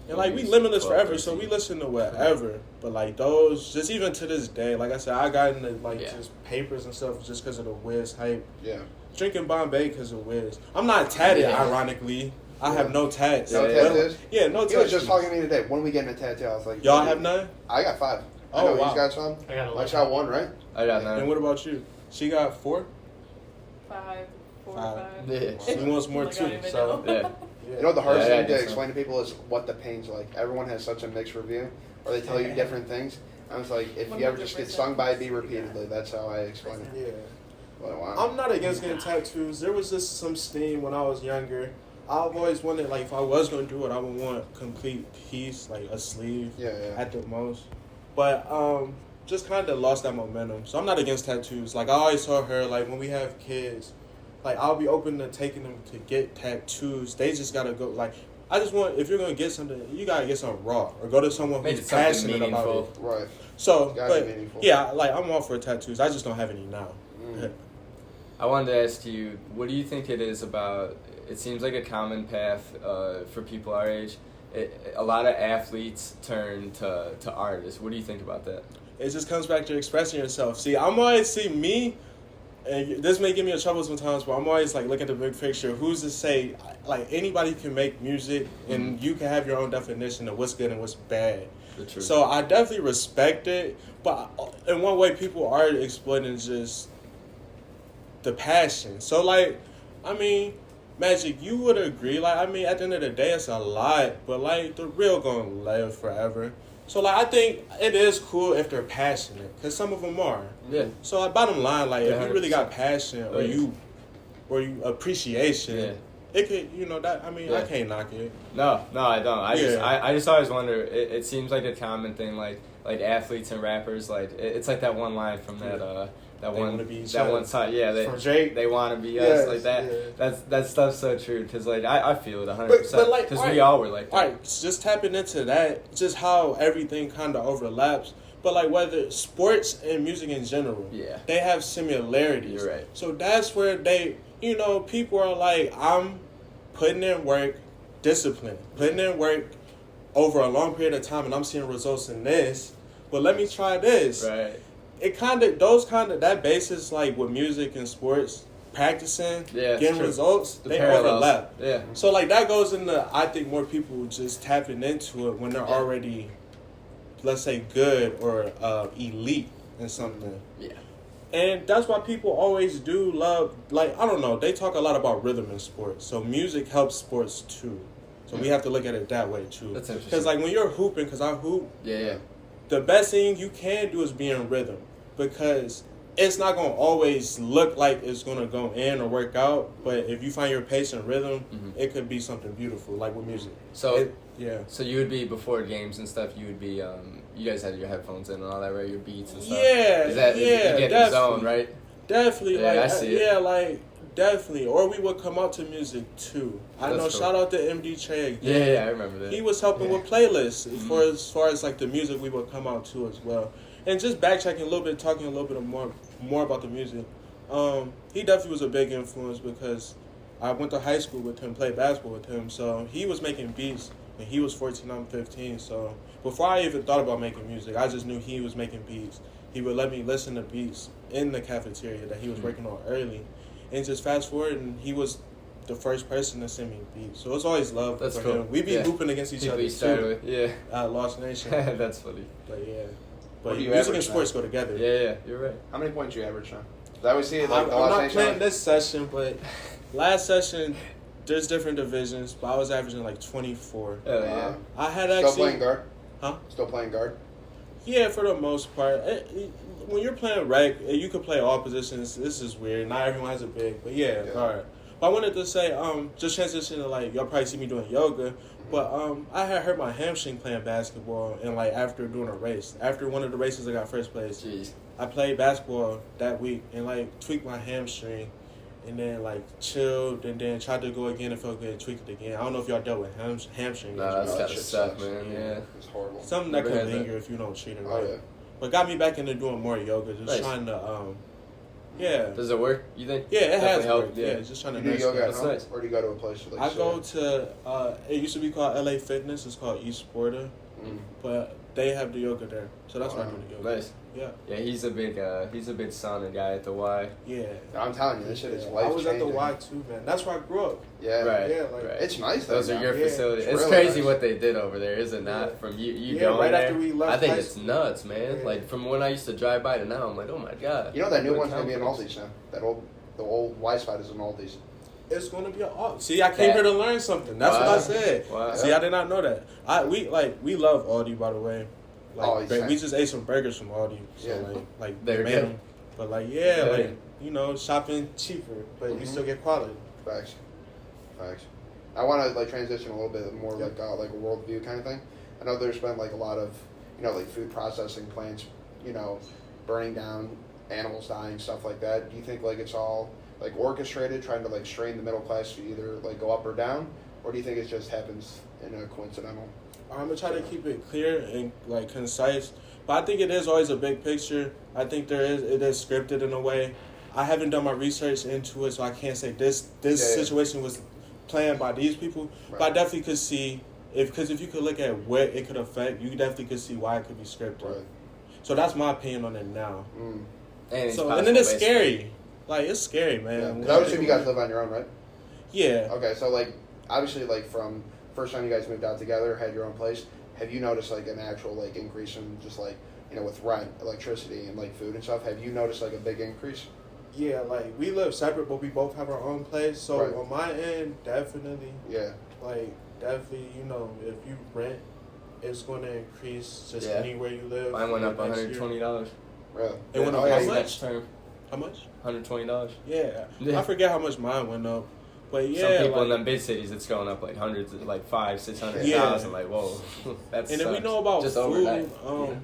And, like, we limitless forever, so we listen to whatever. But, like, those, just even to this day, like I said, I got into, like, just papers and stuff just because of the Wiz hype. Yeah. Drinking Bombay because of Wiz. I'm not tatted, ironically. I have no tats. No tattoos? Yeah, no tattoos. He was just talking to me today. When we getting a tattoo? I was like, y'all have none? I got 5. Oh, wow. You got some? I got 11. I got 1, right? I got 9. And what about you? She got 4? 5. 4 or 5. Yeah. She wants more too. So You know what the hardest thing to explain to people is what the pain's like. Everyone has such a mixed review, or they tell you different things. I was like, if you ever just get stung by a bee repeatedly, that's how I explain it. Yeah. But, wow. I'm not against getting tattoos. There was just some steam when I was younger. I've always wanted, like, if I was going to do it, I would want complete piece, like a sleeve at the most. But just kind of lost that momentum. So I'm not against tattoos. Like, I always saw her, like, when we have kids, like, I'll be open to taking them to get tattoos. They just got to go, like, I just want, if you're going to get something, you got to get something raw. Or go to someone who's passionate about it. Right. So, but, yeah, like, I'm all for tattoos. I just don't have any now. I wanted to ask you, what do you think it is about, it seems like a common path for people our age. A lot of athletes turn to artists. What do you think about that? It just comes back to expressing yourself. See, I'm always, me, and this may give me a trouble sometimes, but I'm always, like, look at the big picture. Who's to say, like, anybody can make music, and you can have your own definition of what's good and what's bad. So I definitely respect it, but in one way, people are exploiting just the passion. So, like, I mean, Magic, you would agree, like, I mean, at the end of the day, it's a lot, but, like, the real gonna live forever. So, like, I think it is cool if they're passionate, because some of them are. Yeah. So, like, bottom line, like, if you really got passion or you appreciation, it could, you know, that, I mean, I can't knock it. No, I don't. I just always wonder. It seems like a common thing, like athletes and rappers. Like it's like that one line from that one side. Yeah, from Drake. They want to be us like that. Yeah. That stuff's so true because like I feel it 100%. But like, because we all were like that. All right, just tapping into that, just how everything kind of overlaps. But like whether sports and music in general, they have similarities. You're right. So that's where they, you know, people are like, I'm putting in work, discipline, putting in work over a long period of time, and I'm seeing results in this. But let me try this. Right. It that basis, like with music and sports, practicing, getting results, they overlap. Yeah. So like that goes into, I think, more people just tapping into it when they're already, let's say, good or elite in something. Yeah. And that's why people always do love, like, I don't know, they talk a lot about rhythm in sports. So music helps sports too. So we have to look at it that way too. That's interesting. Because like when you're hooping, because I hoop, yeah, the best thing you can do is be in rhythm. Because it's not going to always look like it's going to go in or work out. But if you find your pace and rhythm, it could be something beautiful, like with music. So So you would be, before games and stuff, you would be, you guys had your headphones in and all that, right? Your beats and stuff. Yeah, you get the zone, right? Definitely. Yeah, like, I see it. Yeah, like, definitely. Or we would come out to music, too. I know, cool. Shout out to MD Trey again. Yeah, I remember that. He was helping with playlists as far as, like, the music we would come out to as well. And just backtracking a little bit, talking a little bit more about the music. He definitely was a big influence because I went to high school with him, played basketball with him. So he was making beats when he was 14, I'm 15. So before I even thought about making music, I just knew he was making beats. He would let me listen to beats in the cafeteria that he was working on early. And just fast forward, and he was the first person to send me beats. So it's always love for him. We be hooping against each other too. Yeah. Lost Nation. That's funny. But yeah. But music and sports go together. Yeah, you're right. How many points you average now? I always see it like I'm not playing this session, but last session, there's different divisions, but I was averaging like 24. Oh, yeah. I had actually... Still playing guard? Huh? Still playing guard? Yeah, for the most part. When you're playing rec, you could play all positions. This is weird. Not everyone has a big, but yeah. Guard. But I wanted to say, just transition to like, y'all probably see me doing yoga, but I had hurt my hamstring playing basketball, and like after doing a race, after one of the races I got first place, I played basketball that week and like tweaked my hamstring, and then like chilled, and then tried to go again and felt good and tweaked it again. I don't know if y'all dealt with hamstring. Nah, that's gotta suck, man. Yeah, it's horrible. Something that can linger if you don't treat it right. Oh, yeah. But got me back into doing more yoga, just trying to Does it work, you think? Yeah, it has worked. Yeah, just trying to do yoga at home, nice. or do you go to a place like I go to, it used to be called LA Fitness. It's called East Porta. But they have the yoga there. So that's why I do the yoga. Nice. Yeah. Yeah, he's a big sauna guy at the Y. Yeah. I'm telling you, this shit is life changing. I was at the Y too, man. That's where I grew up. Yeah. Right. Yeah, like, it's nice. Those are your facilities. It's really crazy nice. what they did over there, is it not? From you going right there. After we left I think high it's school. nuts, man. Yeah. Like from when I used to drive by to now, I'm like, oh my god. You know that new one's gonna be in Aldi's now. The old Y spot is in Aldi's. It's gonna be See, I came here to learn something. That's what I said. Wow. See, I did not know that. We love Aldi, by the way. Like, we just ate some burgers from Aldi. So like they're made good. them. But like shopping cheaper, but you still get quality. Facts. I want to like transition a little bit more like a worldview kind of thing. I know there's been like a lot of like food processing plants, burning down, animals dying, stuff like that. Do you think like it's all like orchestrated, trying to like strain the middle class to either like go up or down, or do you think it just happens in a coincidental? I'm gonna try to keep it clear and like concise, but I think it is always a big picture. I think it is scripted in a way. I haven't done my research into it, so I can't say this situation was planned by these people. Right. But I definitely could see because if you could look at what it could affect, you definitely could see why it could be scripted. Right. So that's my opinion on it now. And then it's scary. Like it's scary, man. Yeah. I would assume you guys live on your own, right? Yeah. Okay, so like obviously like from first time you guys moved out together, had your own place, have you noticed like an actual like increase in just like with rent, electricity, and like food and stuff? Have you noticed like a big increase? Yeah, like we live separate, but we both have our own place. So on my end, definitely. Yeah. Like definitely, if you rent, it's going to increase just anywhere you live. Mine went up $120. Really? It went up how much? How much? $120. Yeah. I forget how much mine went up. But yeah, some people like, in them big cities, it's going up like hundreds, like 500,000-600,000. Yeah. Like, whoa, that's. and then we know about just food. overnight.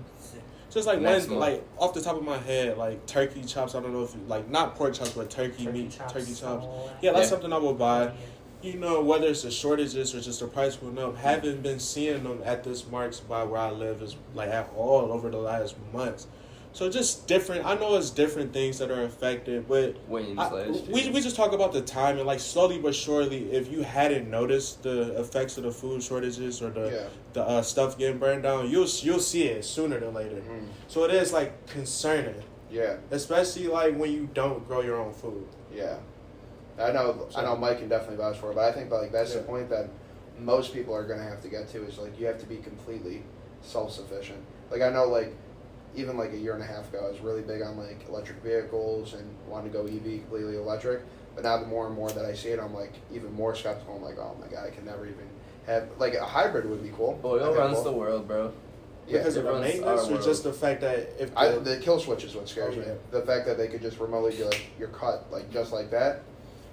Just like Next one, month. like off the top of my head, like turkey chops. I don't know if like not pork chops, but turkey chops. Yeah, that's something I would buy. You know, whether it's the shortages or just the price went up, haven't been seeing them at this marks by where I live is like at all over the last months. So just different. I know it's different things that are affected, but we just talk about the time and like slowly but surely, if you hadn't noticed the effects of the food shortages or the stuff getting burned down, you'll see it sooner than later. So it is like concerning. Yeah. Especially like when you don't grow your own food. Yeah. I know Mike can definitely vouch for it, but I think like that's the point that most people are going to have to get to is like you have to be completely self-sufficient. Like I know like even like a year and a half ago I was really big on like electric vehicles and wanted to go EV, completely electric, but now the more and more that I see it I'm like even more skeptical. I'm like, oh my god, I can never even have like a hybrid would be cool. Oil runs the world, bro. Yeah, because of the maintenance or just the fact that if the kill switch is what scares me. The fact that they could just remotely be like you're cut like just like that.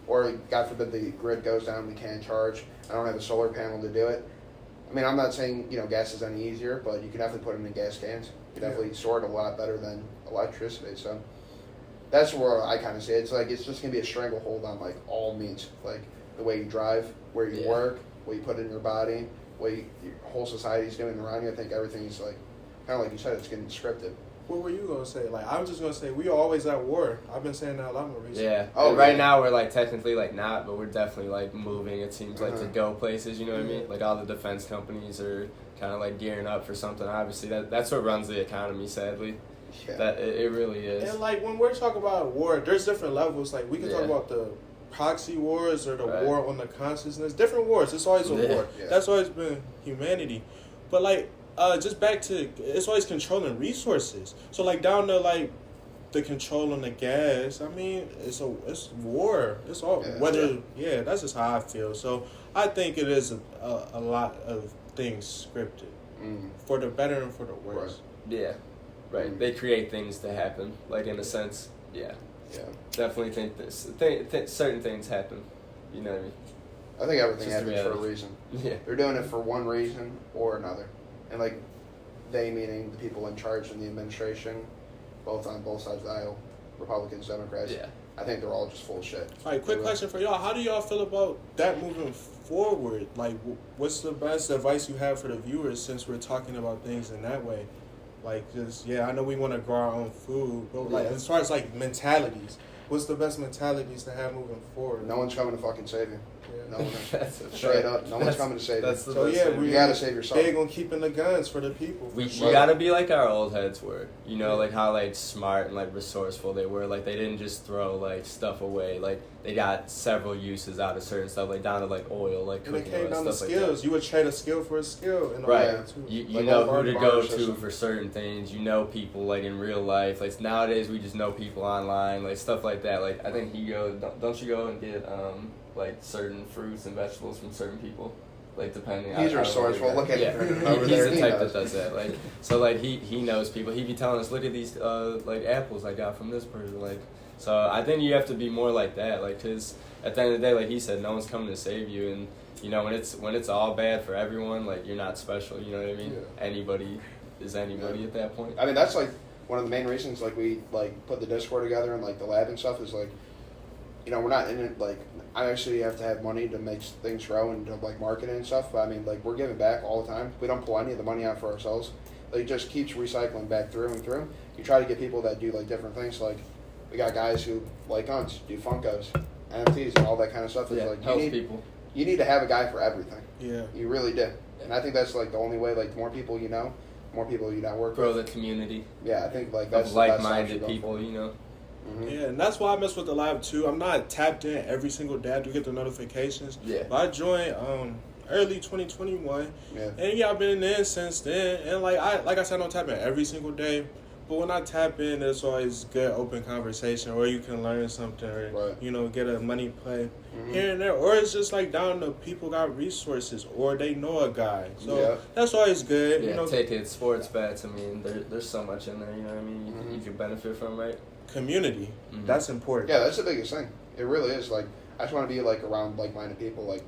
Or, God forbid, the grid goes down, we can't charge. I don't have a solar panel to do it. I mean, I'm not saying, gas is any easier, but you can definitely put them in gas cans. You can definitely store it a lot better than electricity. So that's where I kind of see it. It's like it's just going to be a stranglehold on, like, all means. Like, the way you drive, where you work, what you put in your body, what your whole society's doing around you. I think everything's, like, kind of like you said, it's getting scripted. What were you going to say? Like, I'm just going to say, we are always at war. I've been saying that a lot more recently. Yeah. Right now, we're, like, technically, like, not, but we're definitely, like, moving, it seems like, to go places, you know what I mean? Like, all the defense companies are kind of, like, gearing up for something. Obviously, that's what runs the economy, sadly. Yeah. That it really is. And, like, when we're talking about war, there's different levels. Like, we can talk about the proxy wars or the war on the consciousness. Different wars. It's always a war. Yeah. That's always been humanity. But, like, just back to, it's always controlling resources. So, like, down to, like, the control on the gas, I mean, it's war. It's all, that's just how I feel. So, I think it is a lot of things scripted. For the better and for the worse. Right. Yeah. Right. They create things to happen. Like, in a sense, yeah. Definitely think certain things happen. You know what I mean? I think everything happens for a reason. Yeah. They're doing it for one reason or another. And, like, they meaning the people in charge in the administration, on both sides of the aisle, Republicans, Democrats. Yeah. I think they're all just full of shit. All right, quick question for y'all. How do y'all feel about that moving forward? Like, what's the best advice you have for the viewers since we're talking about things in that way? Like, just, I know we want to grow our own food, but, like, as far as, like, mentalities, what's the best mentalities to have moving forward? No one's coming to fucking save you. No one, that's straight up. No one's coming to save you. So you gotta save yourself. Big on keeping the guns for the people. We gotta be like our old heads were. You know, like how like smart and like resourceful they were. Like they didn't just throw like stuff away. Like they got several uses out of certain stuff, like down to like oil, like cooking and it came down to stuff skills. Like that. You would trade a skill for a skill. And right. All that too. You like know who to go system. to for certain things. You know people like in real life. Like nowadays we just know people online. Like stuff like that. Like I think don't you go and get like certain fruits and vegetables from certain people, like depending. He's resourceful. Look at him. He's the type that does that. Like so, like he knows people. He be telling us, look at these like apples I got from this person. Like so, I think you have to be more like that. Like, 'cause at the end of the day, like he said, no one's coming to save you, and you know when it's all bad for everyone, like you're not special. You know what I mean? Yeah. Anybody is anybody at that point. I mean that's like one of the main reasons like we like put the Discord together and like the lab and stuff is like. You know, we're not in it, like, obviously you have to have money to make things grow and to, like, market it and stuff, but, I mean, like, we're giving back all the time. We don't pull any of the money out for ourselves. Like, it just keeps recycling back through and through. You try to get people that do, like, different things, like, we got guys who like guns, do Funkos, NFTs, and all that kind of stuff. It's like, you need to have a guy for everything. Yeah. You really do. And I think that's, like, the only way, like, the more people you know, more people you network grow with. the community. Yeah, I think, like, that's of like-minded people, you know. Mm-hmm. Yeah, and that's why I mess with the live too. I'm not tapped in every single day. I do get the notifications. Yeah. But I joined early 2021. Yeah. And I've been in since then. And like I said, I don't tap in every single day. But when I tap in, it's always good open conversation, or you can learn something, or get a money play here and there, or it's just like down to people got resources, or they know a guy, so that's always good. Yeah, tickets, sports bets. I mean, there's so much in there. You know what I mean? You can benefit from, right? Community, that's important. Yeah, that's the biggest thing. It really is. Like I just want to be like around like-minded people. Like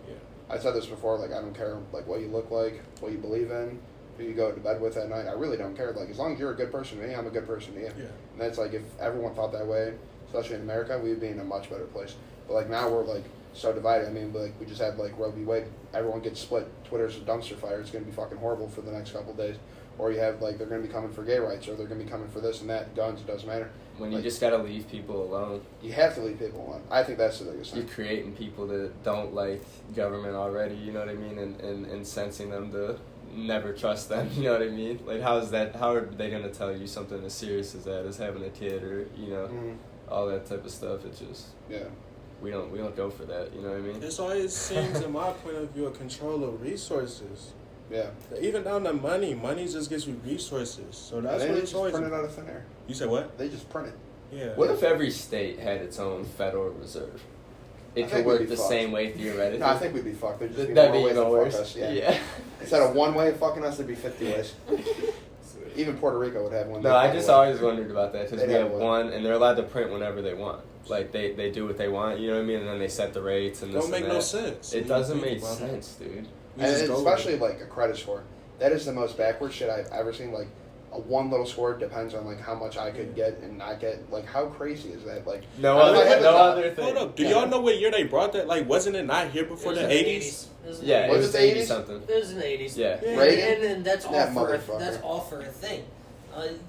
I said this before, like I don't care like what you look like, what you believe in, who you go to bed with at night. I really don't care. Like as long as you're a good person to me, I'm a good person to you. Yeah. And that's like if everyone thought that way, especially in America, we would be in a much better place. But like now we're like so divided. I mean, like we just had like Roe v. Wade. Everyone gets split. Twitter's a dumpster fire. It's gonna be fucking horrible for the next couple of days. Or you have like they're gonna be coming for gay rights, or they're gonna be coming for this and that, guns. It doesn't matter. When like, you just gotta leave people alone. You have to leave people alone. I think that's the biggest thing. You're creating people that don't like government already. You know what I mean, and sensing them to never trust them. You know what I mean? Like how are they gonna tell you something as serious as that, as having a kid, or all that type of stuff? It's just we don't go for that. You know what I mean? It's always seems, in my point of view, a control of resources. Yeah. Even down to money. Money just gives you resources. So that's what it's always. They just print it out of thin air. You said what? They just print it. Yeah. What if every state had its own Federal Reserve? It could work the same way theoretically. No, I think we'd be fucked. There'd just be That'd more be ways even to worse. fuck us. Yeah. Instead of one way of fucking us, there'd be 50 ways. Even Puerto Rico would have one. No, I just always wondered about that because we have one. one, and they're allowed to print whenever they want. Like they do what they want, you know what I mean, and then they set the rates and this Don't make and that. no sense. It doesn't make sense, dude. And especially like a credit score. That is the most backward shit I've ever seen. Like a one little score depends on like how much I could get and not get. Like how crazy is that? Like no other thing. Hold up, do y'all know what year they brought that? Like, wasn't it not here before the 80s? Yeah, Was it was it the 80 80s? something. It was in the 80s. Yeah. Reagan? And that's That all for motherfucker. that's all for a thing.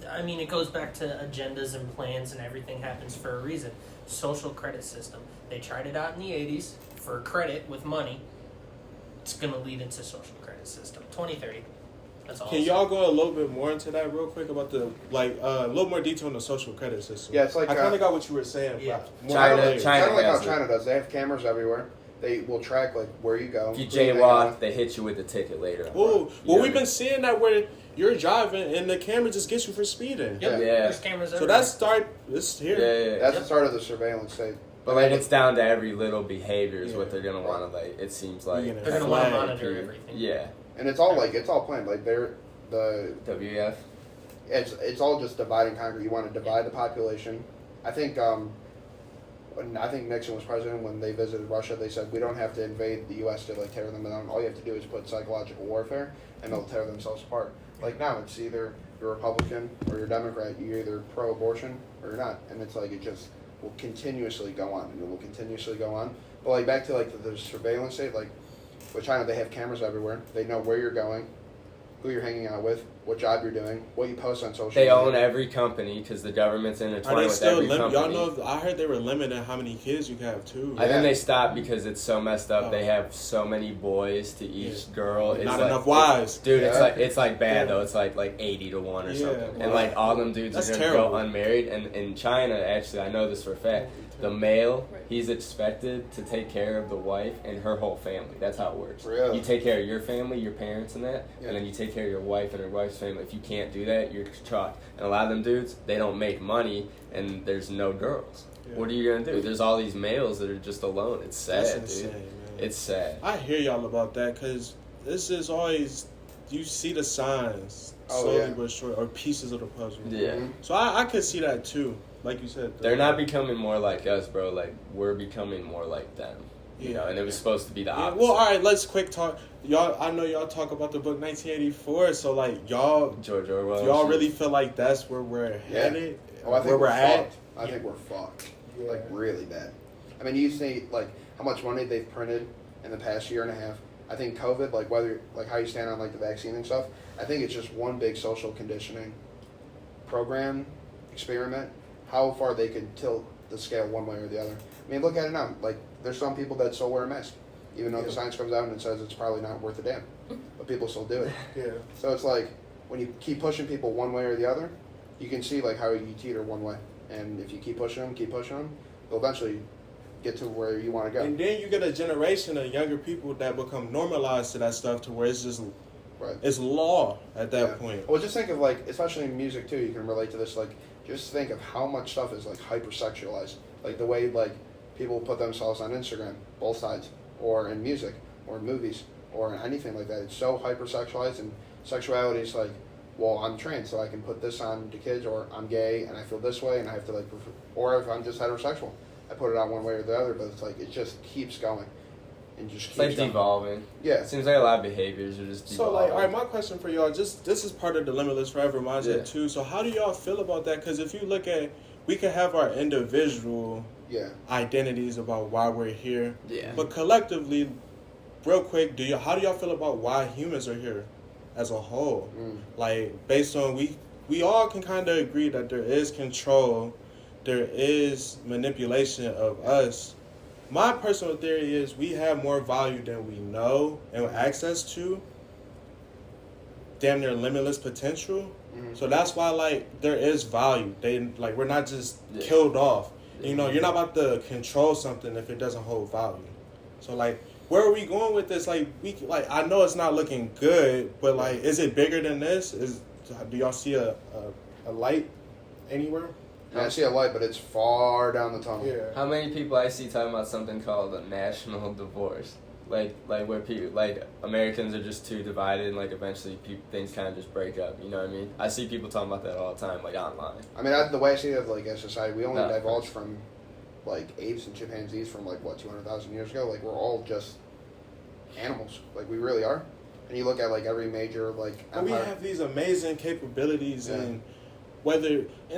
I mean, it goes back to agendas and plans, and everything happens for a reason. Social credit system. They tried it out in the 80s for credit with money. It's going to lead into social credit system. 2030. That's all. Can y'all go a little bit more into that real quick about the a little more detail on the social credit system? Yeah, it's like I kind of got what you were saying. Yeah. But China kind of like how has it. China does. They have cameras everywhere. They will track like where you go. If you who hang jaywalk, out. they hit you with the ticket later. Ooh, well, we've been seeing that where you're driving and the camera just gets you for speeding. Yep. Yeah. There's cameras So everywhere. it's here. Yeah. That's the start of the surveillance state. But like it's down to every little behavior is what Yeah. they're gonna want to like. It seems like They're They're going to want to flag, monitor everything. Yeah. And it's all planned. Like the WF. it's all just divide and conquer. You want to divide the population. I think when Nixon was president, when they visited Russia, they said we don't have to invade the U.S. to like tear them down. All you have to do is put psychological warfare, and they'll tear themselves apart. Like now, it's either you're Republican or you're Democrat. You're either pro-abortion or you're not, and it's like it just will continuously go on, and it will continuously go on. But like back to like the surveillance state, like with China, they have cameras everywhere. They know where you're going, who you're hanging out with, what job you're doing, what you post on social They media. own every company because the government's Are intertwined they with still every y'all company. know? I heard they were limiting how many kids you can have too. I think they stopped because it's so messed up. Oh. They have so many boys to each girl. It's Not like, enough wives. Dude, Yeah. it's like bad Yeah. though. It's like 80-1 or Yeah, something. wow. And like all them dudes That's are gonna terrible. go unmarried. And in China, actually, I know this for a fact. The male, he's expected to take care of the wife and her whole family. That's how it works. Really? You take care of your family, your parents, and that, Yeah. and then you take care of your wife and her wife's family. If you can't do that, you're chalked. And a lot of them dudes, they don't make money, and there's no girls. Yeah. What are you gonna do? There's all these males that are just alone. It's sad, That's insane, dude. man. It's sad. I hear y'all about that because this is always you see the signs Oh, slowly yeah. but surely, or pieces of the puzzle. Yeah. Mhm. So I could see that too, like you said. They're not becoming more like us, bro. Like we're becoming more like them. You Yeah. know, and it was supposed to be the Yeah, opposite. well, all right. Let's quick talk. Y'all, I know y'all talk about the book 1984. So like y'all, George Orwell. y'all really feel like that's where we're headed, Oh, I think where we're at. fucked. I think we're fucked. Yeah. Like really bad. I mean, you see like how much money they've printed in the past year and a half. I think COVID, like whether like how you stand on like the vaccine and stuff. I think it's just one big social conditioning program experiment. How far they could tilt the scale one way or the other. I mean, look at it now. Like there's some people that still wear a mask, even though the science comes out and it says it's probably not worth a damn, but people still do it. Yeah. So it's like when you keep pushing people one way or the other, you can see like how you teeter one way, and if you keep pushing them, they'll eventually get to where you want to go. And then you get a generation of younger people that become normalized to that stuff to where it's just Right. it's law at that Yeah. point. Well, just think of like, especially in music too, you can relate to this. Like, just think of how much stuff is like hypersexualized. Like the way like people put themselves on Instagram, both sides, or in music, or in movies, or in anything like that. It's so hypersexualized, and sexuality is like, well, I'm trans, so I can put this on to kids, or I'm gay and I feel this way, and I have to like, or if I'm just heterosexual, I put it out one way or the other, but it's like it just keeps going and just It's keeps like going. devolving. Yeah. It seems like a lot of behaviors are just So, devolving. like, all right, my question for y'all, this is part of the Limitless Forever mindset, Yeah. too. So, how do y'all feel about that? Because if you look at, we can have our individual Yeah. identities about why we're here, Yeah. but collectively, real quick, how do y'all feel about why humans are here as a whole? Like, based on, we all can kind of agree that there is control, there is manipulation of us. My personal theory is we have more value than we know and access to. Damn near limitless potential. So that's why, like, there is value. We're not just killed off. You know, you're not about to control something if it doesn't hold value. So, like, where are we going with this? Like, I know it's not looking good, but, like, is it bigger than this? Do y'all see a light anywhere? Yeah, I see a light, but it's far down the tunnel. Yeah. How many people I see talking about something called a national divorce? Like where people, like, Americans are just too divided and, like, eventually things kind of just break up, you know what I mean? I see people talking about that all the time, like, online. I mean, the way I see it, like, as society, we only No. divulged from, like, apes and chimpanzees from, like, what, 200,000 years ago? Like, we're all just animals. Like, we really are. And you look at, like, every major, like, And we empire. have these amazing capabilities Yeah. and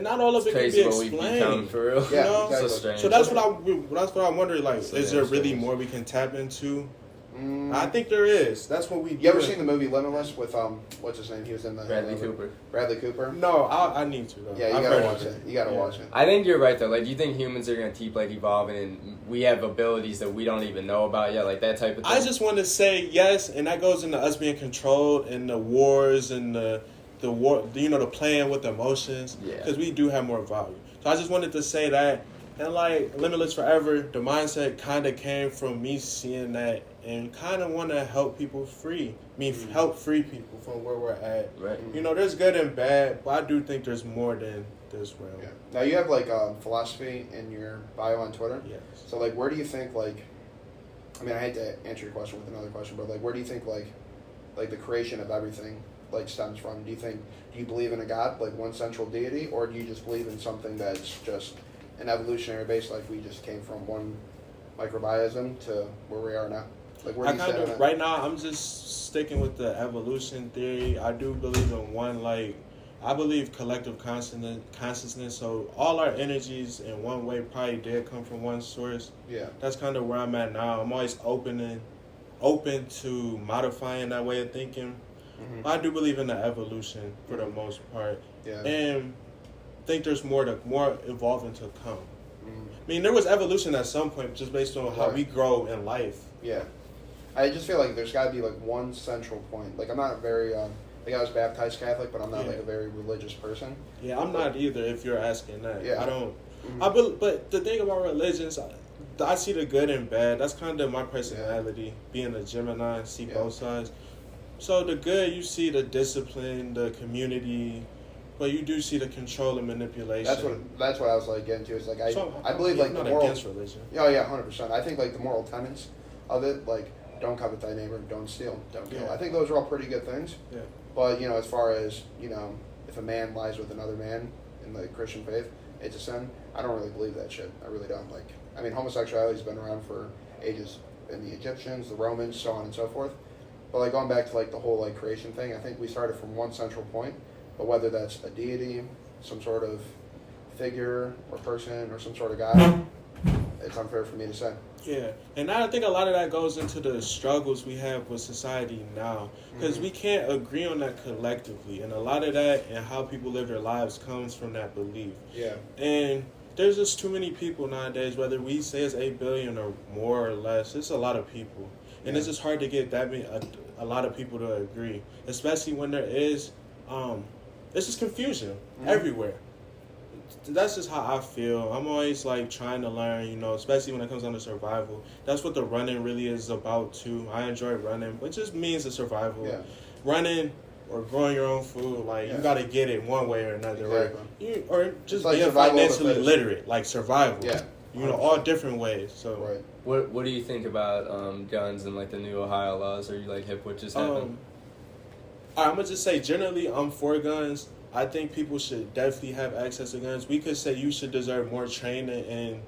not all of It's it can crazy be what we've become, explained. for real. Yeah, You know? exactly. So strange. So that's what I'm wondering. Like, So is there yeah, really so- more we can tap into? Mm. I think there is. That's what we. You ever do. seen the movie Limitless with, what's his name? He was in the... Bradley Cooper. Bradley Cooper? No, I need to though. Yeah, you I've gotta heard watch of it. You gotta Yeah. watch it. I think you're right, though. Like, do you think humans are going to keep, like, evolving and we have abilities that we don't even know about yet? Like, that type of thing? I just want to say yes, and that goes into us being controlled and the wars and the war. You know, the playing with emotions. Yeah. Because we do have more value. So I just wanted to say that. And, like, Limitless Forever, the mindset kind of came from me seeing that and kind of want to help people free. Help free people from where we're at. Right. You know, there's good and bad, but I do think there's more than this realm. Yeah. Now, you have, like, philosophy in your bio on Twitter. Yes. So, like, where do you think, like... I mean, I hate to answer your question with another question, but, like, where do you think, like the creation of everything, like, stems from? Do you believe in a God, like, one central deity, or do you just believe in something that's just an evolutionary base, like we just came from one microbiome to where we are now? Like, where do you stand on that? Right now, I'm just sticking with the evolution theory. I do believe in one, like, I believe collective consciousness. So all our energies in one way probably did come from one source. Yeah. That's kind of where I'm at now. I'm always open to modifying that way of thinking. Mm-hmm. I do believe in the evolution for the most part, Yeah. and think there's more evolving to come. Mm-hmm. I mean, there was evolution at some point, just based on how Right. we grow in life. Yeah. I just feel like there's got to be, like, one central point. Like, I'm not a very, like, I was baptized Catholic, but I'm not, Yeah. like, a very religious person. Yeah, I'm not either. If you're asking that, Yeah. I don't. Mhm. But the thing about religions, I see the good and bad. That's kind of my personality. Being a Gemini, see Yeah. both sides. So the good, you see the discipline, the community, but you do see the control and manipulation. That's what I was, like, getting to. It's like, So, I believe, I'm like, the not moral... against religion. Oh, yeah, 100%. I think, like, the moral tenets of it, like, don't covet thy neighbor, don't steal, don't kill. Yeah. I think those are all pretty good things. Yeah. But, you know, as far as, you know, if a man lies with another man in the Christian faith, it's a sin. I don't really believe that shit. I really don't. Like, I mean, homosexuality's been around for ages in the Egyptians, the Romans, so on and so forth. But, like, going back to, like, the whole, like, creation thing, I think we started from one central point. But whether that's a deity, some sort of figure or person or some sort of God, it's unfair for me to say. Yeah, and I think a lot of that goes into the struggles we have with society now, because we can't agree on that collectively, and a lot of that and how people live their lives comes from that belief. Yeah. And there's just too many people nowadays, whether we say it's 8 billion or more or less, it's a lot of people. And it's just hard to get that many, a lot of people to agree, especially when there is, it's just confusion everywhere. That's just how I feel. I'm always, like, trying to learn, you know, especially when it comes down to survival. That's what the running really is about, too. I enjoy running, but it just means the survival. Yeah. Running or growing your own food, like, you got to get it one way or another. Exactly. Or just like being survival of the financially fittest. literate, like survival. Yeah. You know, all different ways. So, Right. What do you think about guns and, like, the new Ohio laws? Are you, like, hip what just happened? I'm going to just say, generally, I'm for guns. I think people should definitely have access to guns. We could say you should deserve more training and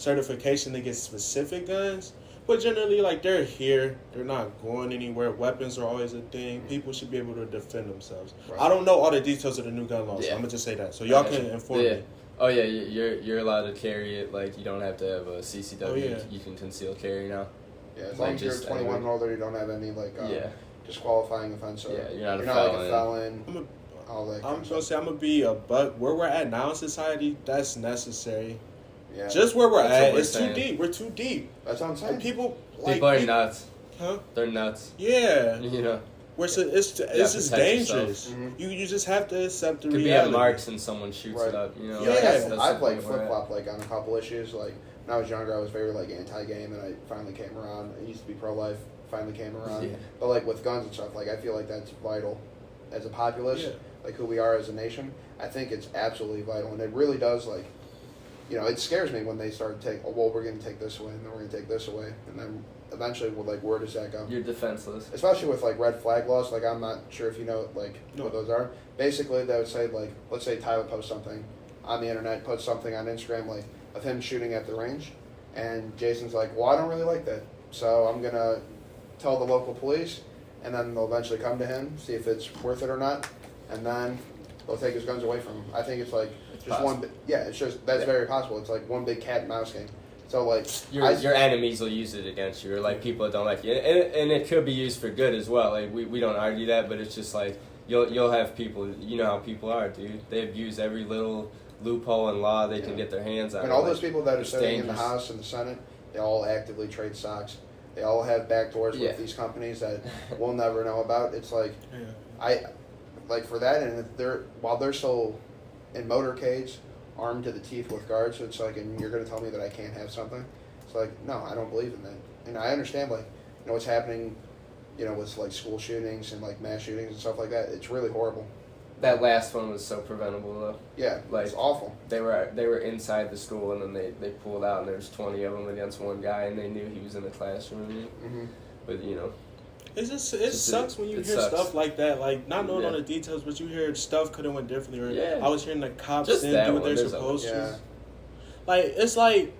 certification to get specific guns. But generally, like, they're here. They're not going anywhere. Weapons are always a thing. People should be able to defend themselves. Right. I don't know all the details of the new gun law, so Yeah. I'm going to just say that. So y'all can inform me. Oh yeah, you're allowed to carry it. Like, you don't have to have a CCW. Oh, yeah. You can conceal carry now. Yeah, as Like, long as you're just 21 and anyway. older, you don't have any like Yeah. disqualifying offense. Or Yeah, you're not a like a felon. felon. All that. I'm kind going of to say I'm going to be a buck. Where we're at now in society, that's necessary. Yeah, Just where we're That's at, what we're it's saying. too deep. We're too deep. that's what I'm saying. And people People are nuts. Huh? They're nuts. Yeah. You know, It's Yeah, just protect dangerous. yourself. You just have to accept the could be reality. at Marks and someone shoots Right. it up. You know, Yeah, Like, that's I've the like point flip we're at. flopped like on a couple issues. Like when I was younger, I was very like anti-game, and I finally came around. I used to be pro-life, finally came around. Yeah. But like with guns and stuff, like I feel like that's vital as a populace, Yeah. like who we are as a nation. I think it's absolutely vital, and it really does. Like, it scares me when they start to take. Oh, well, we're going to take this away, and then we're going to take this away, and then eventually, we're like, where does that go? You're defenseless. Especially with like red flag laws. Like I'm not sure if you know No. what those are. Basically, they would say like, let's say Tyler posts something on the internet, puts something on Instagram like of him shooting at the range, and Jason's like, well, I don't really like that, so I'm gonna tell the local police, and then they'll eventually come to him, see if it's worth it or not, and then they'll take his guns away from him. I think it's like It's just possible. it's just that's very possible. It's like one big cat and mouse game. So like Your enemies will use it against you, or like people that don't like you, and it could be used for good as well. Like we don't argue that, but it's just like you'll have people. You know how people are, dude. They abuse every little loophole in law they can get their hands on. And all Like, those people that are it's sitting in the dangerous. House and the Senate, they all actively trade stocks. They all have backdoors Yeah. with these companies that we'll never know about. It's like Yeah. like for that, and while they're still in motorcades, armed to the teeth with guards, it's like, and you're going to tell me that I can't have something? It's like, no, I don't believe in that. And I understand, like, what's happening, with like school shootings and like mass shootings and stuff like that. It's really horrible. That last one was so preventable though. Yeah, Like- it's awful. They were inside the school, and then they pulled out, and there's 20 of them against one guy, and they knew he was in the classroom. Hmm. But It Just- sucks when you it hear sucks. stuff like that, like not knowing all Yeah. the details, but you hear stuff could have went differently. Or Yeah. I was hearing the cops Just didn't that do what one, they're there's supposed Yeah. to. Like it's like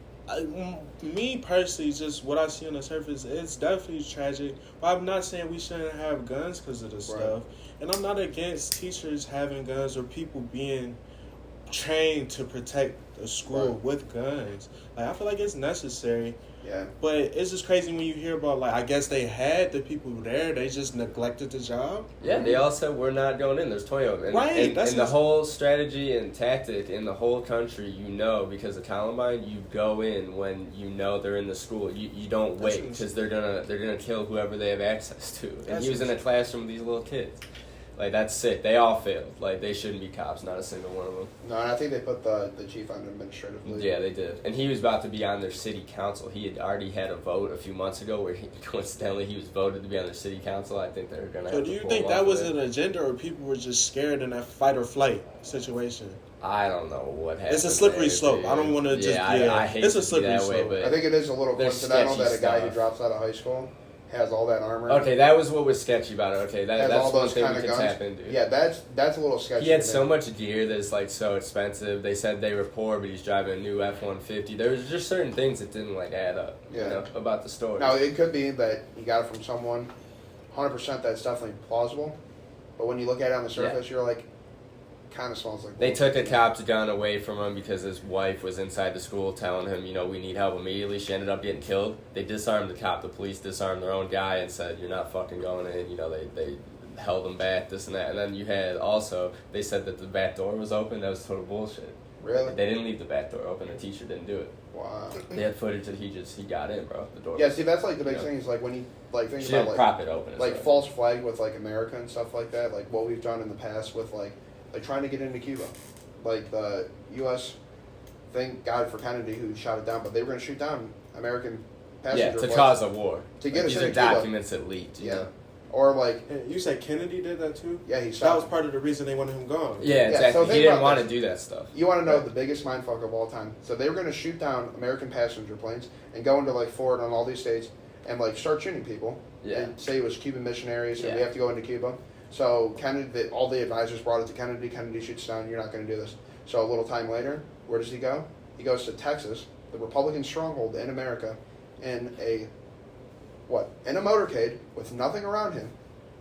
me personally, just what I see on the surface, it's definitely tragic. But I'm not saying we shouldn't have guns because of the stuff, and I'm not against teachers having guns or people being trained to protect the school Right. with guns. Like I feel like it's necessary. Yeah. But it's just crazy when you hear about, like, I guess they had the people there, they just neglected the job. yeah, they all said we're not going in. There's 20 of them. And, Right, And, that's and the just- whole strategy and tactic in the whole country, because of Columbine, you go in when you know they're in the school. You don't That's wait because they're gonna kill whoever they have access to. And That's he was in a classroom with these little kids. Like, that's sick. They all failed. Like, they shouldn't be cops, not a single one of them. No, and I think they put the chief on administrative leave. Yeah, they did. And he was about to be on their city council. He had already had a vote a few months ago where coincidentally he was voted to be on their city council. I think they're going to So have do to you pull think him that that was an agenda or people were just scared in that fight or flight situation? I don't know what happened. It's a slippery there, slope. dude. I don't wanna just- I yeah, hate it's a to be slippery that way, slope. but I think it is a little There's coincidental that a sketchy guy who stuff. drops out of high school has all that armor. Okay, that was what was sketchy about it. Okay, has that's all one those thing we kind of could guns. tap into. Yeah, that's a little sketchy. He had to me. so much gear that's like so expensive. They said they were poor, but he's driving a new F-150. There was just certain things that didn't like add up. Yeah. About the story. Now it could be that he got it from someone. 100%, that's definitely plausible. But when you look at it on the surface, you're like, kind of smells like. They bullshit. took a cop's gun away from him because his wife was inside the school telling him, we need help immediately. She ended up getting killed. They disarmed the cop. The police disarmed their own guy and said, you're not fucking going in. They held him back, this and that. And then you had also, they said that the back door was open. That was total bullshit. Really? They didn't leave the back door open. The teacher didn't do it. Wow. They had footage that he got in, bro. The door. Yeah, see, that's like the big Yeah. thing is like when you like think She about didn't like prop it open. is like right. false flag with like America and stuff like that, like what we've done in the past with like trying to get into Cuba, like the U.S. Thank God for Kennedy who shot it down, but they were going to shoot down American passenger Yeah, to flights. cause a war. To get us These are into Cuba. documents that leaked. Yeah, know? or like You said Kennedy did that too? yeah, he That shot. was part of the reason they wanted him gone. Yeah, Yeah, exactly. so He think didn't about want to this. do that stuff. You want to know the biggest mindfuck of all time? So they were going to shoot down American passenger planes and go into like Florida and all these states and like start shooting people. Yeah. And say it was Cuban missionaries and we Yeah. have to go into Cuba. So Kennedy, all the advisors brought it to Kennedy. Kennedy shoots down. You're not going to do this. So a little time later, where does he go? He goes to Texas the Republican stronghold in America, in a motorcade with nothing around him,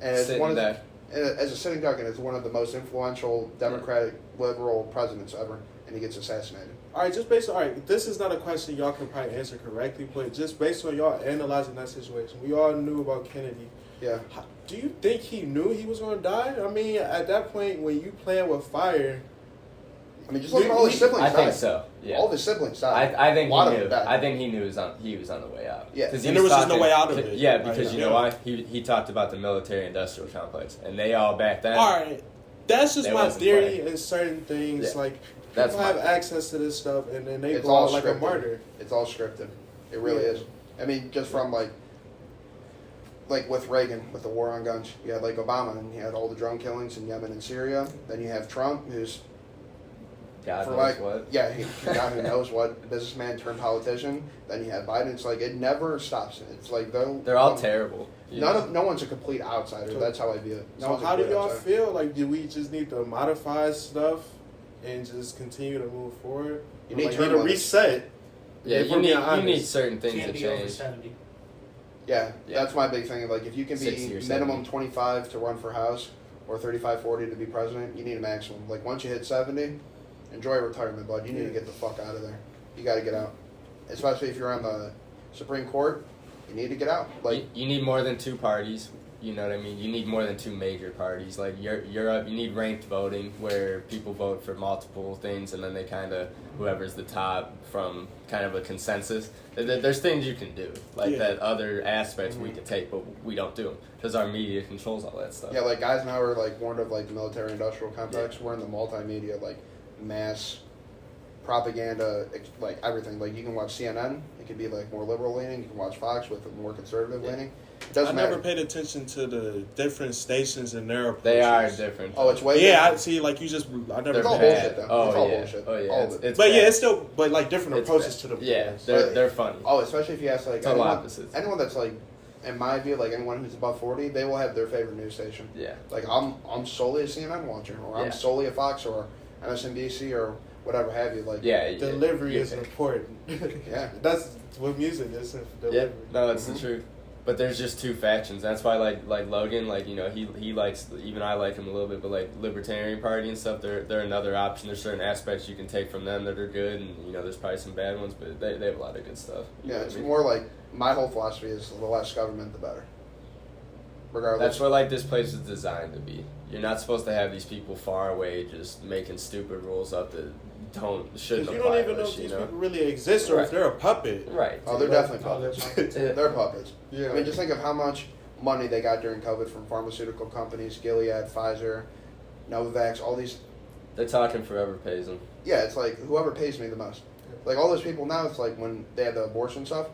and as a sitting duck, and is one of the most influential Democratic liberal presidents ever, and he gets assassinated. All right, this is not a question y'all can probably answer correctly, but just based on y'all analyzing that situation, we all knew about Kennedy. Yeah. Do you think he knew he was going to die? I mean, at that point, when you playing with fire... I mean, just look at all his siblings. I think so. Yeah. All of his siblings died. I think a lot he of knew. them died. I think he knew he was on the way out. Yeah, and there was just no way out of it. Yeah, because you know why? He talked about the military-industrial complex, and they all back then. All right, that's just my theory in certain things. Yeah. Like people have access to this stuff, and then they go out like a martyr. It's all scripted. It really is. I mean, just from like with Reagan, with the war on guns, you had like Obama, and you had all the drone killings in Yemen and Syria. Then you have Trump, who's God knows what. Yeah, God who knows what, businessman turned politician. Then you have Biden. It's like it never stops. It's like they're all terrible. No one's a complete outsider. So, that's how I view it. So how do y'all feel? Like, do we just need to modify stuff and just continue to move forward? You need to reset. Yeah, you need certain things to change. 70. Yeah, that's my big thing. Like, if you can be minimum 25 to run for House or 35, 40 to be president, you need a maximum. Like, once you hit 70, enjoy retirement, bud. You need to get the fuck out of there. You got to get out. Especially if you're on the Supreme Court, you need to get out. Like, you need more than two parties. You know what I mean? You need more than two major parties. Like Europe, you need ranked voting where people vote for multiple things, and then they kind of whoever's the top from kind of a consensus. There's things you can do that. Other aspects we can take, but we don't do them because our media controls all that stuff. Yeah, like Eisenhower warned of the military-industrial complex. We're in the multimedia mass propaganda, everything. Like, you can watch CNN, it can be more liberal leaning. You can watch Fox with a more conservative leaning. It doesn't matter. Never paid attention to the different stations and their approaches. They are different. Oh, it's way different. I see. Like, you just I never. It's all bullshit though. Oh, it's all bullshit. Oh yeah. All of it. It's still different approaches to the. Yeah, they're funny. Oh, especially if you ask opposites. anyone that's in my view, anyone who's above 40, they will have their favorite news station. Yeah. I'm solely a CNN watcher, or I'm solely a Fox or MSNBC or whatever have you. Delivery is important. Yeah. That's what music is. Delivery. Yeah. No, that's the truth. But there's just two factions. That's why, like Logan, he likes. Even I like him a little bit, but Libertarian Party and stuff, they're another option. There's certain aspects you can take from them that are good, and there's probably some bad ones, but they have a lot of good stuff. Yeah, it's more my whole philosophy is the less government, the better. Regardless. That's what this place is designed to be. You're not supposed to have these people far away just making stupid rules up that shouldn't apply. You don't even know if these people really exist or if they're a puppet. Right. Oh, they're definitely puppets. They're puppets. Yeah. I mean, just think of how much money they got during COVID from pharmaceutical companies, Gilead, Pfizer, Novavax, all these. They're talking forever pays them. Yeah, it's whoever pays me the most. All those people now, it's when they had the abortion stuff,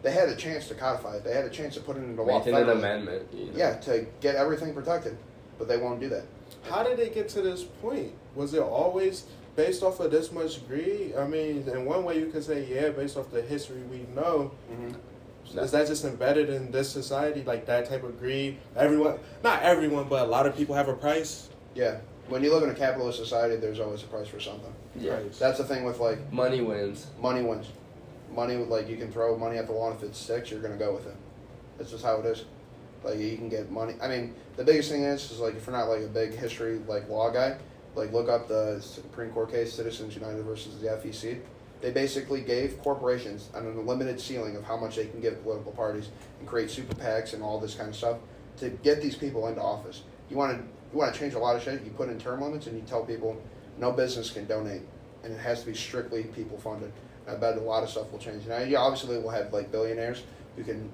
they had a chance to codify it. They had a chance to put it into law. Make an amendment. Yeah, to get everything protected, but they won't do that. How did they get to this point? Was it always based off of this much greed? I mean, in one way you could say, based off the history we know. Mm-hmm. Is that just embedded in this society, that type of greed? Not everyone, but a lot of people have a price. Yeah. When you live in a capitalist society, there's always a price for something. Yeah. That's the thing with money wins. Money wins. Money, you can throw money at the wall, and if it sticks, you're going to go with it. That's just how it is. You can get money. I mean, the biggest thing is if you're not a big history law guy, look up the Supreme Court case, Citizens United versus the FEC. They basically gave corporations an unlimited ceiling of how much they can give political parties and create super PACs and all this kind of stuff to get these people into office. You want to change a lot of shit. You put in term limits and you tell people no business can donate, and it has to be strictly people funded. I bet a lot of stuff will change. Now, obviously we'll have billionaires who can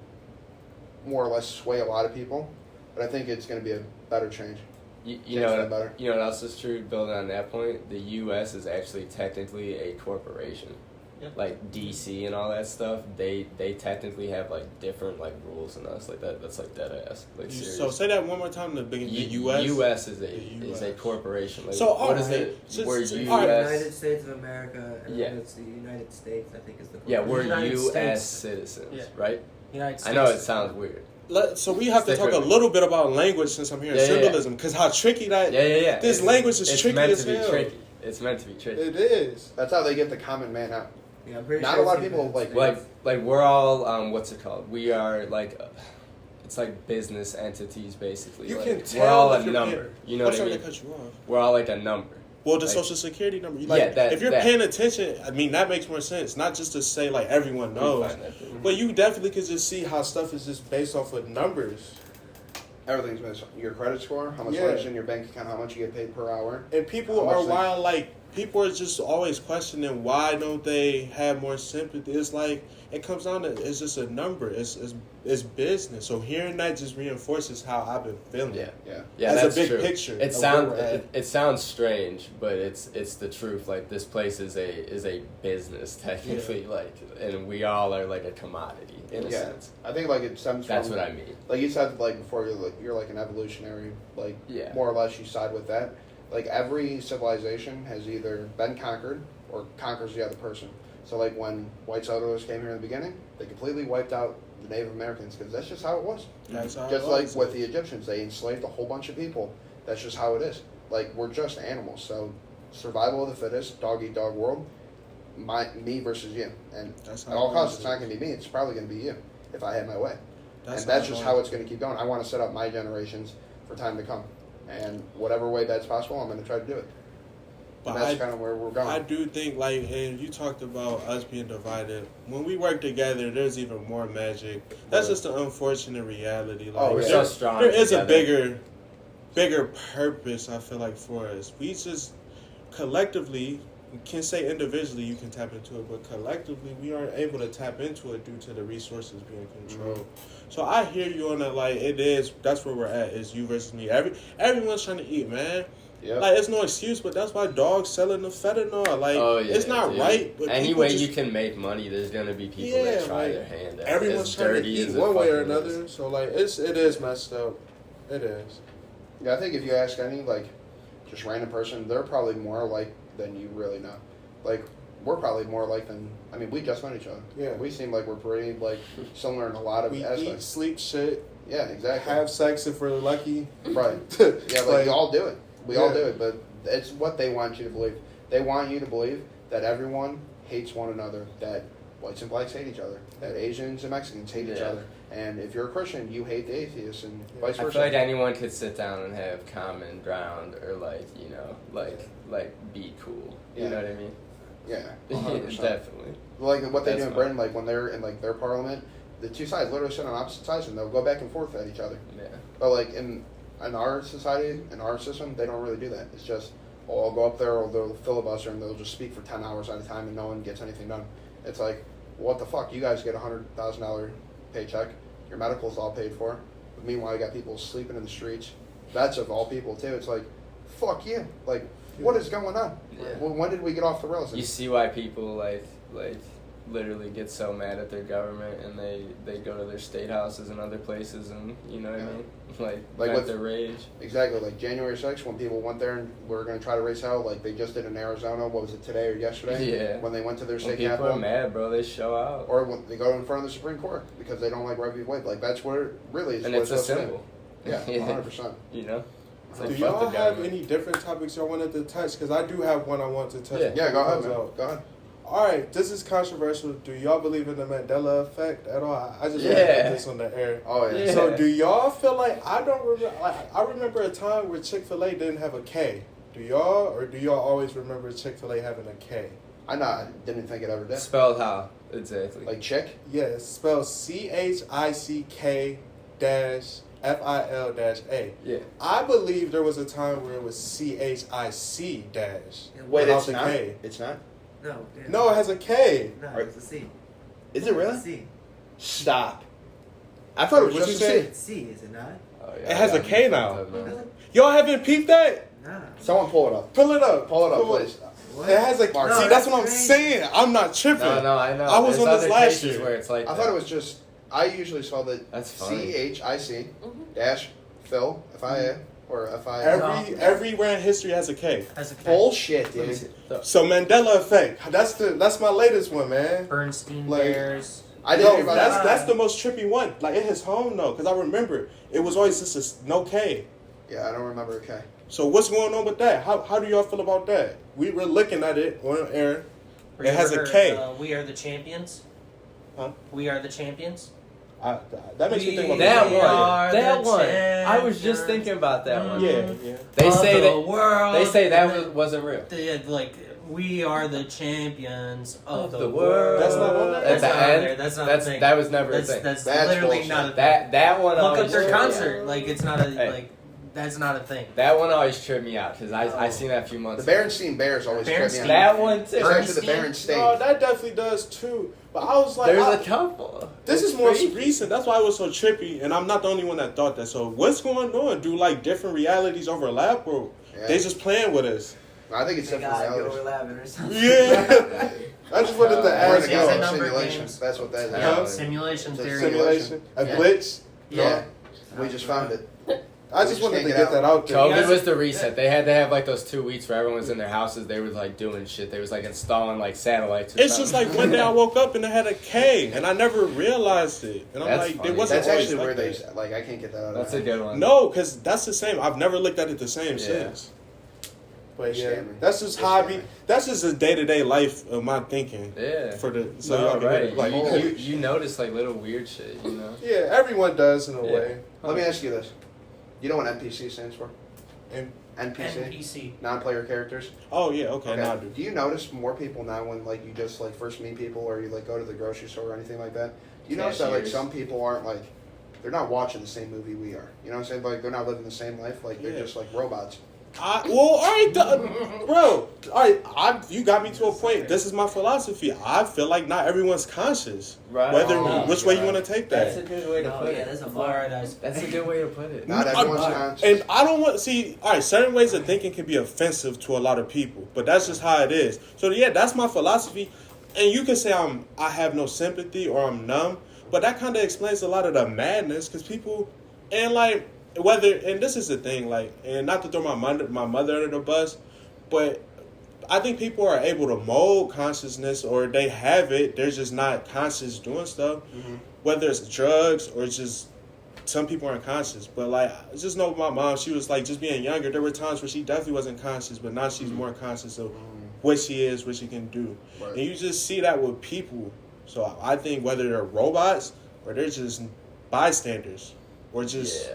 more or less sway a lot of people, but I think it's going to be a better change. You know what else is true? Building on that point, the U.S. is actually technically a corporation. Yep. DC and all that stuff, they technically have different rules than us. That's dead ass. So say that one more time. The U.S. U.S. is a corporation. So what is it? We're U.S. United States of America. And it's the United States. I think is the. Yeah, we're United U.S. States. citizens, right? United States. I know it sounds weird. So we have to talk a little bit about language since I'm hearing symbolism, because how tricky that. Yeah. This language is tricky as hell. It's meant to be tricky. It is. That's how they get the common man out. Yeah, I'm pretty Not sure a lot of it's people, United like- States. Like we're all what's it called? We are like it's like business entities basically. You like, can we're tell all if a you're number. paying- You know I'm what I sorry mean? to cut you off. We're all like a number. Well, the Like- social security number. Yeah, that- if you're that. paying attention, I mean, that makes more sense. Not just to say like everyone knows, but you definitely could just see how stuff is just based off of numbers. Everything's based on your credit score, how much Yeah. money's in your bank account, how much you get paid per hour. And people How are much they- wild, like, people are just always questioning why don't they have more sympathy. It's like, it comes down to, it's just a number. It's business. So hearing that just reinforces how I've been feeling. Yeah. Yeah. Yeah, That's that's a big true. picture It of sounds where we're at. it sounds strange, but it's the truth. Like this place is a business technically, like, and we all are like a commodity in a Yeah. sense. I think like it stems That's from what I mean. like you said like before you're like an evolutionary like Yeah. more or less you side with that. Like every civilization has either been conquered or conquers the other person. So like when white settlers came here in the beginning, they completely wiped out the Native Americans because that's just how it was. That's how Just it like was. with the Egyptians, they enslaved a whole bunch of people. That's just how it is. Like we're just animals. So survival of the fittest, dog eat dog world. Me versus you, and That's at how all it costs, is. it's not going to be me. It's probably going to be you if I had my way. That's And that's how just it how is. it's going to keep going. I want to set up my generations for time to come, and whatever way that's possible, I'm going to try to do it. But And that's I- kind of where we're going. I do think, like, and you talked about us being divided. When we work together, there's even more magic. That's just the unfortunate reality. Like, Oh, We're yeah. so strong. there is a together. bigger purpose, I feel like, for us. We just collectively, you can say individually you can tap into it, but collectively we aren't able to tap into it due to the resources being controlled. So I hear you on that, like, that's where we're at, is you versus me. Everyone's trying to eat, man. Yep. Like, it's no excuse, but that's why dogs selling the fentanyl. Like, Oh, yeah, it's not dude. right. But Any people way just, you can make money, there's gonna be people Yeah, that try like, their hand at it. everyone's As trying to dirty eat as it one way or fucking another. is. So, like, it is messed up. It is. Yeah, I think if you ask any like just random person, they're probably more alike than you really know. Like we're probably more alike than we just met each other. Yeah. We seem like we're pretty like similar in a lot of We eat, aspects. sleep, shit, Yeah, exactly. have sex if we're lucky. Right. Yeah, like we all do it. We all Yeah. do it, but it's what they want you to believe. They want you to believe that everyone hates one another, that whites and blacks hate each other, that Asians and Mexicans hate each Yeah. other. And if you're a Christian, you hate the atheists and Yeah. vice I versa. feel like anyone could sit down and have common ground, or like be cool. You Yeah. know what I mean? Yeah, 100%. Definitely. Like what they That's do in fine. Britain, like when they're in like their parliament, the two sides literally sit on opposite sides and they'll go back and forth at each other. Yeah. But like in our society, in our system, they don't really do that. It's just, oh, I'll go up there, or they'll filibuster and they'll just speak for 10 hours at a time and no one gets anything done. It's like, what the fuck? You guys get a $100,000 paycheck. Your medical's all paid for. But meanwhile, you got people sleeping in the streets. That's of all people too. It's like, fuck you. Like, what is going on? Yeah. When did we get off the rails? You see why people like literally get so mad at their government, and they go to their state houses and other places, and you know what I Yeah. mean, Like vent with- their rage. Exactly, like January 6th, when people went there and were going to try to raise hell, like they just did in Arizona. What was it, today or yesterday? Yeah. When they went to their When state people capital. are mad, bro, they show out. Or when they go in front of the Supreme Court because they don't like Roe v. Wade. Like, that's what it really is. And what it's a supposed to symbol. do. Yeah, 100%. You know? It's like, Do fuck y'all the have government. any different topics y'all wanted to touch? Because I do have one I want to touch. Yeah. Yeah, go ahead, before we man. close out. Go ahead. All right, this is controversial. Do y'all believe in the Mandela effect at all? I just want to Yeah. put this on the air. Oh, yeah. Yeah. So, do y'all feel like I don't remember? Like, I remember a time where Chick-fil-A didn't have a K. Do y'all, or do y'all always remember Chick-fil-A having a K? I didn't think it ever did. Spelled how? Exactly. Like, chick? Yeah, it's spelled CHICK-FIL-A. yeah. I believe there was a time where it was CHIC dash. Wait, without it's the not? K. It's not? No. Yeah. No, it has a K. No, it's a C. Is it really? It's a C. Stop. I thought it was What just you a say? C. It's C, is it not? Oh, It has I a got K me now. fucked up, man. Really? Y'all haven't peeped that? Nah. Someone pull it up. Pull it up. Pull it up, please. What? It has a Mark. See, No, that's what I'm that's saying. I'm not tripping. No, I know. I was There's on this other last cases year. where it's like I thought it was just, I usually spelled it That's funny. CHIC dash Phil, F-I-A, or F-I-A. Everywhere in history has a K. As a cat. Bullshit, Let me dude. see. So Mandela effect. That's my latest one, man. Bernstein Like- Bears. I didn't No, hear about that's that. that's the most trippy one. Like it hits home though, because I remember it was always just no K. Yeah, I don't remember a K. So what's going on with that? How do y'all feel about that? We were looking at it on air. It has a K. We Are the Champions. Huh? We Are the Champions. That makes me think about that We one. are That the one. I was just champions. thinking about that one. Yeah. They Of say the that. world. They say that wasn't real. They had, like, we are the champions of the the world. world. That's not on there? That's At not the on end? there. That's not a thing. That was never a That's thing. that's That's literally bullshit. not a thing. That one Look always up their tripped me out. concert. Like, it's not a Hey. like. That's not a thing. That one always tripped me out because I Oh. seen that a few The months ago. Berenstein Bears always trip me Berenstein. out. That one It's too. actually the Bernstein? Berenstain. No, that definitely does too. But I was like, There's a couple. this It's is more freaky. recent. That's why it was so trippy, and I'm not the only one that thought that. So what's going on? Do like different realities overlap, or Yeah. they just playing with us? I think it's They different got realities. overlapping or something. Yeah. I just wanted to We're ask in It's a a number of simulation. games. That's what that is. Yeah, Huh? simulation It's a theory. simulation, a Yeah. glitch. Yeah. We just found it. I We just just wanted can't to get get out. that out there. COVID guys- was the reset. They had to have like those 2 weeks where everyone was in their houses. They were like doing shit. They was like installing like satellites. Or It's just something. like one day I woke up and it had a K, and I never realized it. And I'm That's like, funny. it wasn't That's always actually like where they that. like. I can't get that out. That's of a my head. good one. No, because that's the same. I've never looked at it the same Yeah. since. But yeah, Scamming. that's just They're hobby. scamming. That's just a day to day life of my thinking. Yeah. For the so No, y'all can right. hear it. Like you notice like little weird shit, you know? yeah, everyone does in a Yeah. way. Let me ask you this. You know what NPC stands for? And NPC. NPC. Non-player characters. oh yeah, okay, now I do. Do you notice more people now when like you just like first meet people or you like go to the grocery store or anything like that? Do you notice that like Cashiers. some people aren't like they're not watching the same movie we are. You know what I'm saying? Like they're not living the same life. Like they're Yeah. just like robots. All right, bro. All right, you got me to a point. This is my philosophy. I feel like not everyone's conscious. Right. Whether Oh, which way you God. want to take That's a that. good way to Oh, put yeah, it. that's a All bar. right, guys. That's a good way to put it. Not everyone's conscious. And I don't want see. All right, certain ways of thinking can be offensive to a lot of people, but that's just how it is. So yeah, that's my philosophy. And you can say I have no sympathy or I'm numb, but that kind of explains a lot of the madness because people and like whether and this is the thing like and not to throw my mother under the bus, but I think people are able to mold consciousness or they have it. They're just not conscious doing stuff, whether it's drugs or it's just. Some people aren't conscious, but like I just know my mom. She was like just being younger. There were times where she definitely wasn't conscious, but now she's more conscious of what she is, what she can do, Right. and you just see that with people. So I think whether they're robots or they're just bystanders or just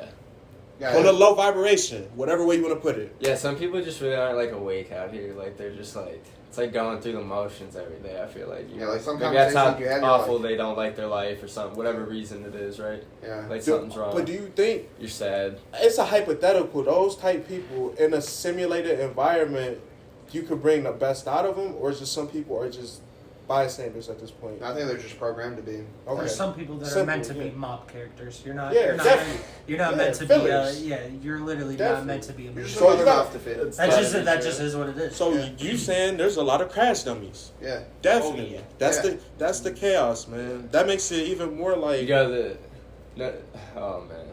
Yeah. on a low vibration, whatever way you want to put it. Yeah, some people just really aren't like awake out here. Like they're just like it's like going through the motions every day. I feel like Yeah, like some maybe that's how conversations you have, you're awful like- they don't like their life or something. Whatever reason it is, right? Yeah. Like something's wrong. But do you think You're sad. it's a hypothetical? Those type people in a simulated environment, you could bring the best out of them, or is just some people are just bystanders at this point? I think they're just programmed to be. Okay. There's some people that are Simple, meant to be yeah. mob characters. You're not. Yeah, you're not. definitely. You're not Yeah, meant to fillers. be. You're literally Definitely. not meant to be a You're movie. just So you another got- mouth to fit. That just is what it is. So Yeah. you saying there's a lot of crash dummies? Yeah. Definitely. Oh, yeah. That's the chaos, man. That makes it even more like You go to oh man,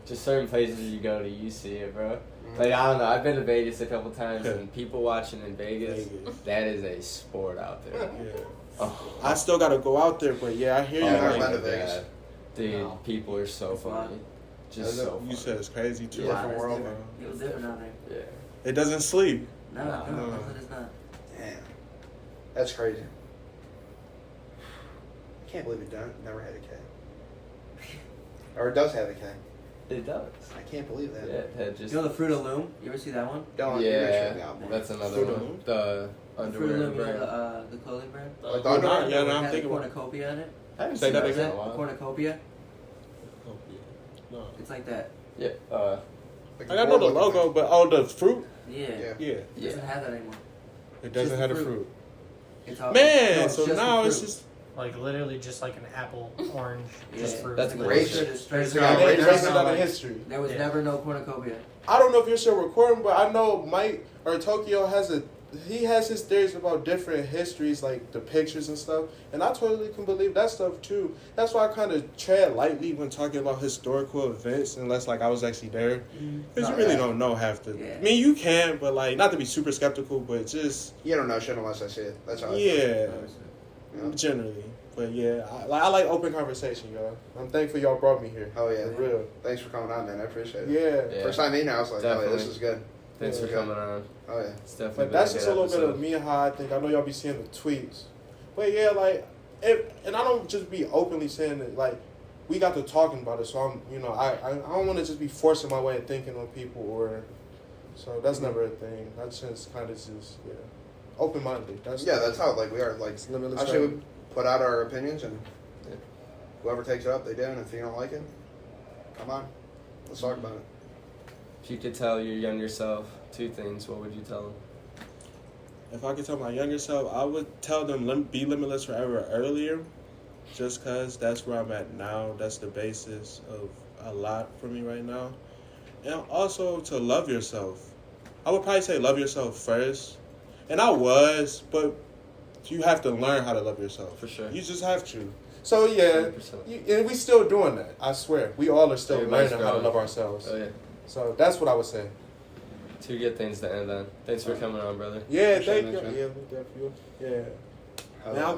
just certain places you go to, you see it, bro. Like I don't know. I've been to Vegas a couple times, and people watching in Vegas, Vegas. that is a sport out there. Yeah. Oh, I still gotta go out there, but yeah, I hear you. Oh, like, I've been to my Vegas. God. Dude, No. people are so It's funny. fun. Just so funny. you said it's crazy too. Yeah, Different it's world, different. man. It was different out there. Yeah. It doesn't sleep. No, No. no, it's not. Damn. That's crazy. I can't believe it never had a K. Or it does have a K. It does. I can't believe Yeah, that. it had just. You know the Fruit of Loom? You ever see that one? Don't you gotta check yeah, it out more. that's another Fruit of one. Loom? The The Fruit underwear of Loom, you brand. know the clothing brand? Like the Oh, underwear? no, yeah, no, It I'm had thinking a about cornucopia in it. I haven't Say seen that that again. in a while. Cornucopia? No. It's like that. Yeah. Like I know the board logo, looking but the fruit. Yeah. thing. Yeah. Yeah, It Yeah. doesn't have that anymore. it doesn't Just have the the fruit. fruit. It's all, Man, no, so just the now it's fruit. just Like literally just like an apple, orange, just Yeah. fruit. That's Like, Grapes. straight- straight There's to Yeah, the- grapes. they're There's breaking no, down the like- history. There was Yeah. never no cornucopia. I don't know if you're still recording, but I know Mike or Tokyo he has his theories about different histories, like the pictures and stuff, and I totally can believe that stuff too. That's why I kind of tread lightly when talking about historical events, unless like I was actually there, because you Not really bad. don't know half the. Yeah. I mean, you can, but like not to be super skeptical, but just You don't know shit unless I see it. That's how I yeah, feel. Yeah. generally. But yeah, I like open conversation, y'all. I'm thankful y'all brought me here. Oh yeah. For real. Thanks for coming on, man. I appreciate it. Yeah. Yeah. First time meeting, I was like, oh yeah, Definitely. this is good. Thanks for Yeah. coming on. Oh yeah. It's definitely. But been that's a just good a little bit episode. of me and how I think. I know y'all be seeing the tweets, But yeah, like, and I don't just be openly saying it. Like, we got to talking about it, so I'm, I don't want to just be forcing my way of thinking on people, or so that's never a thing. That's just kind of open minded. That's how like we are. Like, actually, we put out our opinions, and whoever takes it up, they do. And if you don't like it, come on, let's talk about it. If you could tell your younger self 2 things, what would you tell them? If I could tell my younger self, I would tell them be limitless forever earlier, just because that's where I'm at now. That's the basis of a lot for me right now. And also to love yourself. I would probably say love yourself first. And I was, but you have to learn how to love yourself. For sure. You just have to. So, yeah, and we still doing that. I swear. We all are still learning how to love ourselves. Oh, yeah. So that's what I would say. 2 good things to end on. Thanks for coming on, brother. Yeah, thank you. Yeah, we definitely. Yeah. Now,